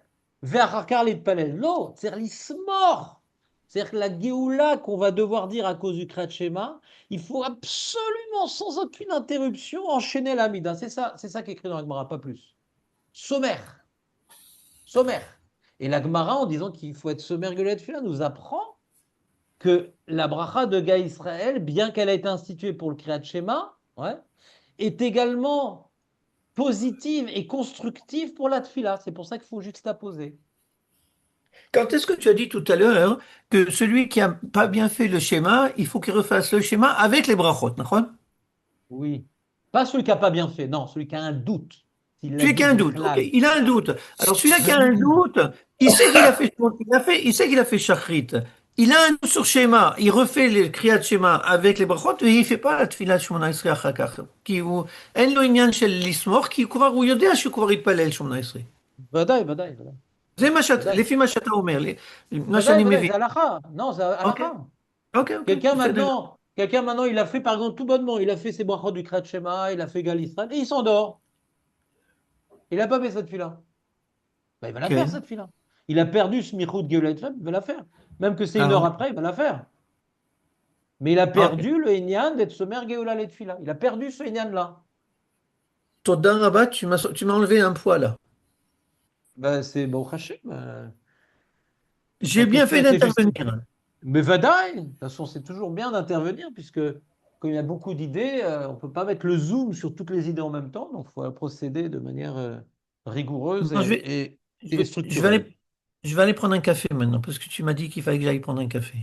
Ve'achar Letpalel. Non, c'est-à-dire l'ismor. C'est-à-dire que la Géoula qu'on va devoir dire à cause du Kriyat Shema, il faut absolument, sans aucune interruption, enchaîner l'Amida. C'est ça qui est écrit dans la Gemara, pas plus. Sommaire. Sommaire. Et la Gemara, en disant qu'il faut être sommaire Géoula Letfila, nous apprend que la bracha de Ga Israël, bien qu'elle ait été instituée pour le Kriyat Shema, ouais, est également positive et constructive pour la tefila. C'est pour ça qu'il faut juxtaposer. Quand est-ce que tu as dit tout à l'heure que celui qui n'a pas bien fait le schéma, il faut qu'il refasse le schéma avec les brachot, d'accord? Oui. Pas celui qui n'a pas bien fait, non, celui qui a un doute. Celui qui a un doute, ok, il a un doute. Alors celui-là qui a un doute, il sait qu'il a fait, il sait qu'il a fait shachrit. Il a un doute sur schéma, il refait le kriyat schéma avec les brachot, et il ne fait pas la tefila shmona esrei אחר כך. כי הוא, אין לו עניין של לסמוך, כי הוא יודע שהוא כבר יתפלל שמונה עשרה. ודאי, ודאי, ודאי. זה מה שאת, ודאי. לפי מה שאתה אומר, מה ודאי, שאני ודאי, מבין. זה הלכה. Non, c'est הלכה. Ok, Quelqu'un maintenant, il a fait, par exemple, tout bonnement, il a fait ses brachot du Kriyat Shema, il a fait Gal Israël, et il s'endort. Il n'a pas fait cette fila. Ben, il va la Ok. faire, cette fila. Il a perdu ce Michoud Géoula Letfila, il va la faire. Même que c'est une Ah heure ouais. après, il va la faire. Mais il a perdu le Inyan d'être sommaire Géoula Letfila. Il a perdu ce Inyan-là. Toda Rabat, tu m'as enlevé un poids là. Ben, c'est Baruch Hashem. J'ai bien fait d'intervenir. Mais vadaï, de toute façon, c'est toujours bien d'intervenir, puisque comme il y a beaucoup d'idées, on ne peut pas mettre le zoom sur toutes les idées en même temps, donc il faut procéder de manière rigoureuse Non, et Je structurée. vais aller prendre un café maintenant, parce que tu m'as dit qu'il fallait que j'aille prendre un café.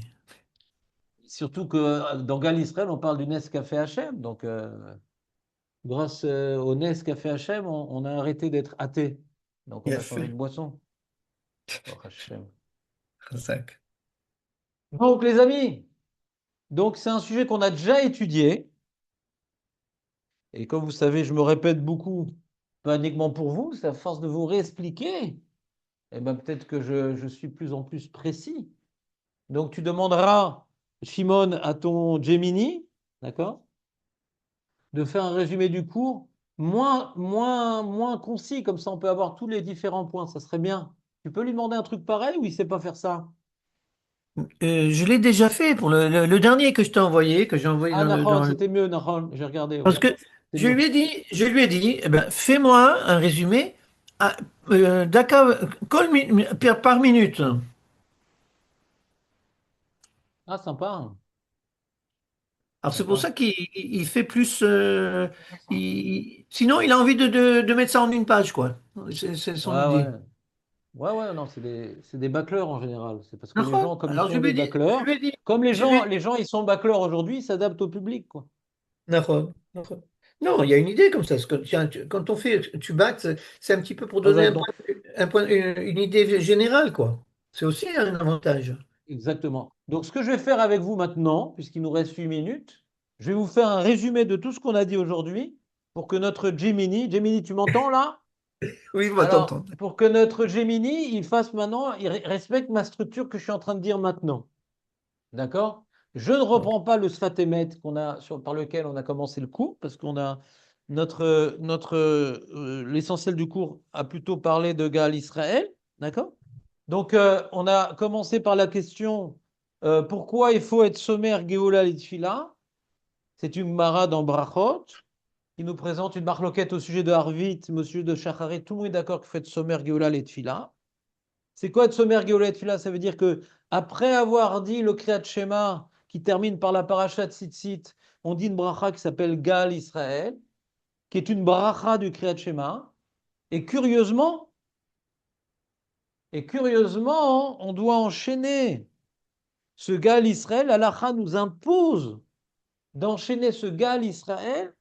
Surtout que dans Gal Israël, on parle du Nescafé Hachem, donc grâce au Nescafé Hachem, on a arrêté d'être athée. Donc on a changé de boisson. Baruch Hashem. Chazak. Donc les amis, donc c'est un sujet qu'on a déjà étudié. Et comme vous savez, je me répète beaucoup, pas uniquement pour vous, c'est à force de vous réexpliquer. Et ben peut-être que je suis de plus en plus précis. Donc tu demanderas, Shimon, à ton Gemini, d'accord, de faire un résumé du cours moins concis, comme ça on peut avoir tous les différents points, ça serait bien. Tu peux lui demander un truc pareil ou il ne sait pas faire ça? Je l'ai déjà fait pour le dernier que je t'ai envoyé, que j'ai envoyé Ah, dans Nahon, c'était mieux, Nahon, j'ai regardé. Ouais. Parce que C'est je mieux. lui ai dit, eh ben, fais-moi un résumé d'accord, par minute. Ah, sympa. Alors c'est pour ça qu'il fait plus. Sinon, il a envie de mettre ça en une page, quoi. C'est son Ouais, idée. ouais. Ouais, non, c'est des bâcleurs en général. C'est parce que les D'accord. gens, comme ils Alors sont des bâcleurs, je lui ai dit, comme les je lui ai gens, ils sont bâcleurs aujourd'hui, ils s'adaptent au public, quoi. D'accord, d'accord. Non, il y a une idée comme ça. Parce que, tiens, quand on fait, tu bats, c'est un petit peu pour donner une idée générale, quoi. C'est aussi un avantage. Exactement. Donc, ce que je vais faire avec vous maintenant, puisqu'il nous reste 8 minutes, je vais vous faire un résumé de tout ce qu'on a dit aujourd'hui pour que notre Gemini, tu m'entends là? Oui, je vais Alors, t'entendre. pour que notre Gemini, il fasse maintenant, il respecte ma structure que je suis en train de dire maintenant. D'accord? Je ne reprends pas le Sfat Emet par lequel on a commencé le cours, parce qu'on a l'essentiel du cours a plutôt parlé de Gaal Israël, d'accord? Donc, on a commencé par la question pourquoi il faut être sommaire Géoula et Tfila? C'est une Gemara dans Brachot qui nous présente une marloquette au sujet de Harvit, au sujet de Shacharit. Tout le monde est d'accord qu'il faut être sommaire Géoula et Tfila. C'est quoi être sommaire Géoula et Tfila? Ça veut dire que après avoir dit le Kriyat Shema qui termine par la paracha de Tzitzit, on dit une bracha qui s'appelle Gaal Israël, qui est une bracha du Kriyat Shema. Et curieusement, on doit enchaîner ce Gaal Israël. L'Halacha nous impose d'enchaîner ce Gaal Israël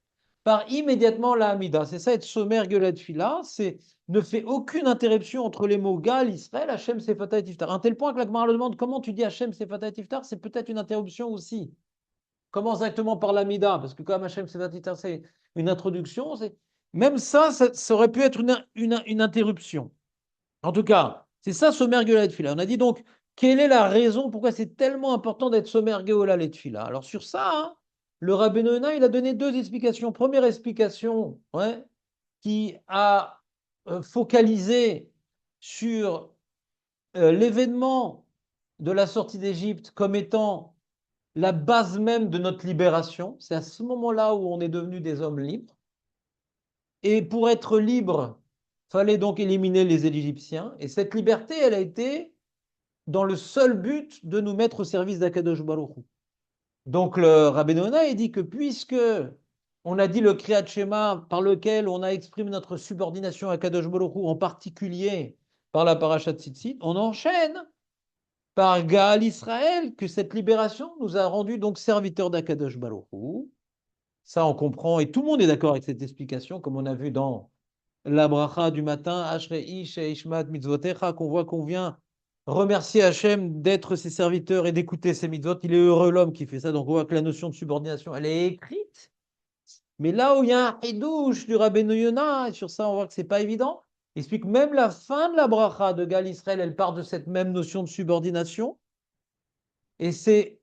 par immédiatement la Hamida. C'est ça être sommaire Géoula Tfila, c'est ne fait aucune interruption entre les mots Gaal Israël, Hachem Sefata et Tiftar. À un tel point que la Gemara le demande comment tu dis Hachem Sefata et Tiftar, c'est peut-être une interruption aussi. Commence directement par l'Amida, parce que comme Hachem Sefata et Tiftar, c'est une introduction, même ça aurait pu être une interruption. En tout cas, c'est ça sommaire Géoula Tfila. On a dit donc, quelle est la raison pourquoi c'est tellement important d'être sommaire Géoula Tfila? Alors sur ça, hein, le Rabbeinu Yonah, il a donné deux explications. Première explication, qui a focalisé sur l'événement de la sortie d'Égypte comme étant la base même de notre libération. C'est à ce moment-là où on est devenu des hommes libres. Et pour être libre, fallait donc éliminer les Égyptiens. Et cette liberté, elle a été dans le seul but de nous mettre au service d'Akadosh Baruch Hu. Donc le Rabbeinu Yonah, il dit que puisque on a dit le Kriyat Shema par lequel on a exprimé notre subordination à Akadosh Baruch Hu, en particulier par la parashat Tzitzit, on enchaîne par Gaal Israël, que cette libération nous a rendus donc serviteurs d'Akadosh Baruch Hu. Ça, on comprend, et tout le monde est d'accord avec cette explication, comme on a vu dans la bracha du matin, Ashrei Ishmat Mitzvotecha, qu'on vient remercier Hachem d'être ses serviteurs et d'écouter ses mitzvot. Il est heureux l'homme qui fait ça. Donc on voit que la notion de subordination, elle est écrite. Mais là où il y a un hidouche du Rabbeinu Yonah, et sur ça on voit que c'est pas évident, il explique même la fin de la bracha de Gaal Israël, elle part de cette même notion de subordination. Et c'est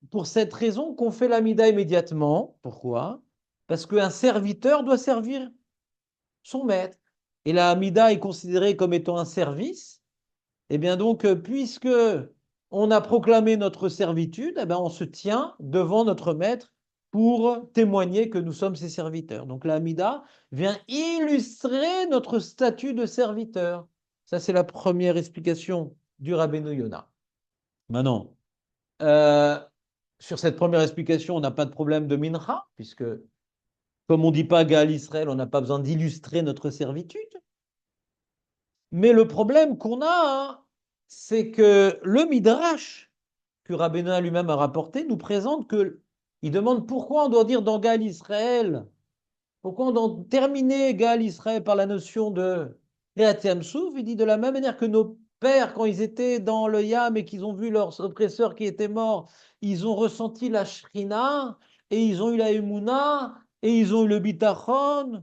pour cette raison qu'on fait l'amida immédiatement. Pourquoi? Parce qu'un serviteur doit servir son maître. Et la amida est considérée comme étant un service. Eh bien donc, puisque on a proclamé notre servitude, eh bien on se tient devant notre maître pour témoigner que nous sommes ses serviteurs. Donc la Hamida vient illustrer notre statut de serviteur. Ça, c'est la première explication du Rabbeinu Yonah. Maintenant, sur cette première explication, on n'a pas de problème de mincha, puisque comme on ne dit pas Gaal Israël, on n'a pas besoin d'illustrer notre servitude. Mais le problème qu'on a, c'est que le Midrash, que Rabbeinu Yonah lui-même a rapporté, nous présente il demande pourquoi on doit dire dans Gaal Israël, pourquoi on doit terminer Gaal Israël par la notion de Kriyat Yam Souf. Il dit de la même manière que nos pères, quand ils étaient dans le Yam et qu'ils ont vu leurs oppresseurs qui étaient morts, ils ont ressenti la Shrina et ils ont eu la Emouna et ils ont eu le Bitachon,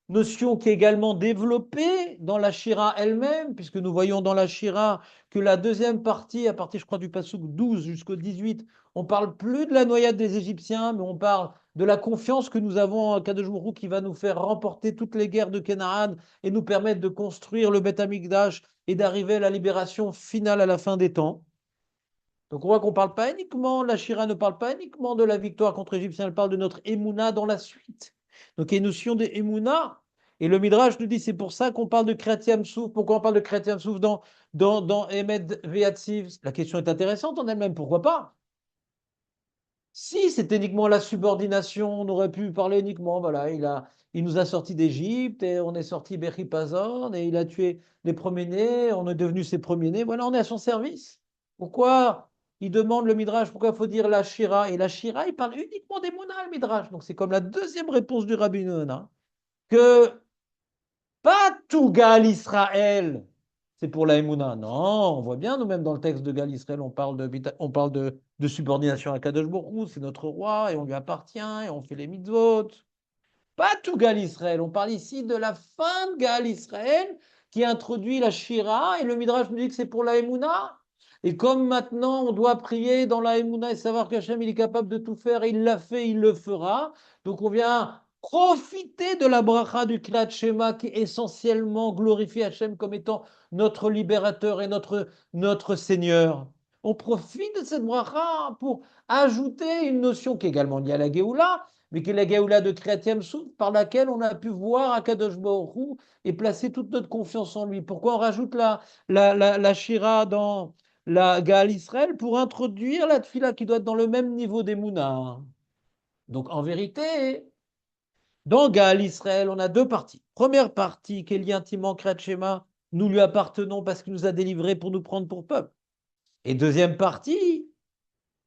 notion qui est également développée dans la Shira elle-même, puisque nous voyons dans la Shira que la deuxième partie, à partir, je crois, du Passouk 12 jusqu'au 18, on parle plus de la noyade des Égyptiens, mais on parle de la confiance que nous avons en Kadosh Baruch Hu qui va nous faire remporter toutes les guerres de Canaan et nous permettre de construire le Beth Amikdash et d'arriver à la libération finale à la fin des temps. Donc on voit qu'on parle pas uniquement, la Shira ne parle pas uniquement de la victoire contre les Égyptiens, elle parle de notre Emouna dans la suite. Donc il y a une notion de Emouna, et le Midrash nous dit c'est pour ça qu'on parle de Kriyat Yam Souf. Pourquoi on parle de Kriyat Yam Souf dans Emed Ve'atziv? La question est intéressante en elle-même, pourquoi pas? Si c'était uniquement la subordination, on aurait pu parler uniquement, voilà, il nous a sortis d'Égypte et on est sorti Bechipazon et il a tué les premiers-nés, on est devenu ses premiers-nés, voilà, on est à son service. Pourquoi il demande le Midrash, pourquoi il faut dire la Shira? Et la Shira, il parle uniquement des Mouna, le Midrash. Donc c'est comme la deuxième réponse du Rabbeinu Yonah, que pas tout Gaal Israël, c'est pour la Emouna. Non, on voit bien, nous-mêmes dans le texte de Gaal Israël, on parle de subordination à Kadosh Baruch Hu, c'est notre roi et on lui appartient et on fait les mitzvot. Pas tout Gaal Israël, on parle ici de la fin de Gaal Israël qui introduit la Shira et le Midrash nous dit que c'est pour la Emouna. Et comme maintenant on doit prier dans la Emouna et savoir qu'Hachem il est capable de tout faire, et il l'a fait, il le fera. Donc on vient profiter de la bracha du Kriyat Shema qui essentiellement glorifie Hachem comme étant notre libérateur et notre Seigneur. On profite de cette bracha pour ajouter une notion qui est également liée à la Géoula, mais qui est la Géoula de Kriyat Yam-Souf, par laquelle on a pu voir Akadosh Baruch Hu et placer toute notre confiance en lui. Pourquoi on rajoute la Shira dans la Gaal Israël? Pour introduire la Tfila qui doit être dans le même niveau des Mouna. Donc en vérité, dans Gaal Israël, on a deux parties. Première partie qui est liée intimement au Kriyat Shema, nous lui appartenons parce qu'il nous a délivrés pour nous prendre pour peuple. Et deuxième partie,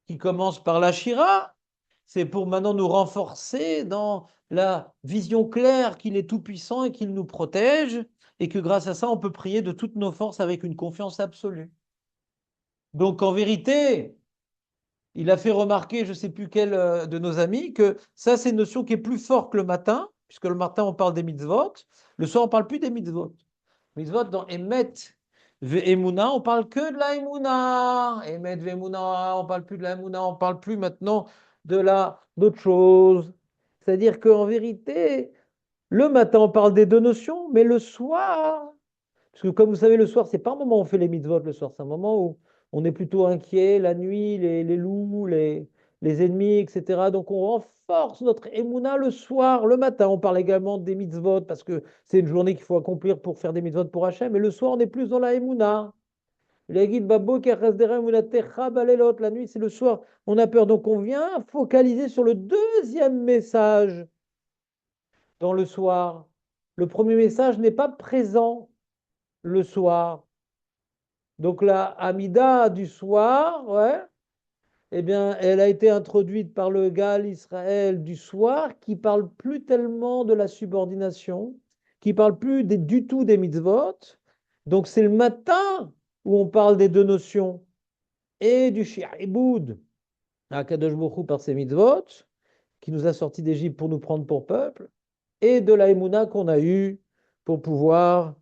qui commence par la Shira, c'est pour maintenant nous renforcer dans la vision claire qu'il est tout-puissant et qu'il nous protège, et que grâce à ça, on peut prier de toutes nos forces avec une confiance absolue. Donc en vérité, il a fait remarquer, je ne sais plus quel de nos amis, que ça, c'est une notion qui est plus forte que le matin, puisque le matin, on parle des mitzvot. Le soir, on ne parle plus des mitzvot. Mitzvot, dans Emet ve'emuna, on ne parle que de la emuna. Emet ve'emuna, on ne parle plus de la emuna, on ne parle plus maintenant d'autre chose. C'est-à-dire qu'en vérité, le matin, on parle des deux notions, mais le soir, parce que comme vous savez, le soir, c'est pas un moment où on fait les mitzvot, le soir, c'est un moment où on est plutôt inquiet, la nuit, les loups, les ennemis, etc. Donc on renforce notre émouna le soir, le matin. On parle également des mitzvot, parce que c'est une journée qu'il faut accomplir pour faire des mitzvot pour Hachem, mais le soir, on est plus dans la émouna. La nuit, c'est le soir, on a peur. Donc on vient focaliser sur le deuxième message dans le soir. Le premier message n'est pas présent le soir. Donc la Hamida du soir, ouais, eh bien, elle a été introduite par le Gaal Israël du soir, qui parle plus tellement de la subordination, qui parle plus du tout des mitzvot. Donc c'est le matin où on parle des deux notions, et du shi'ibud, à Kadosh Baruch Hu par ses mitzvot, qui nous a sortis d'Égypte pour nous prendre pour peuple, et de la Emouna qu'on a eue pour pouvoir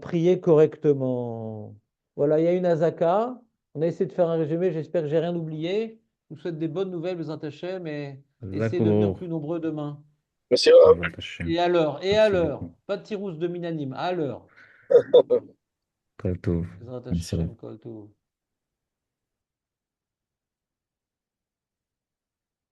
prier correctement. Voilà, il y a une azaka. On a essayé de faire un résumé. J'espère que j'ai rien oublié. Je vous souhaite des bonnes nouvelles, Bezrat Hashem, et essayez de venir plus nombreux demain. Merci. Et à l'heure, Merci l'heure. beaucoup. Pas de tirous de Minanim, à l'heure. Kol Tov. Bezrat Merci. Hashem, Kol Tov.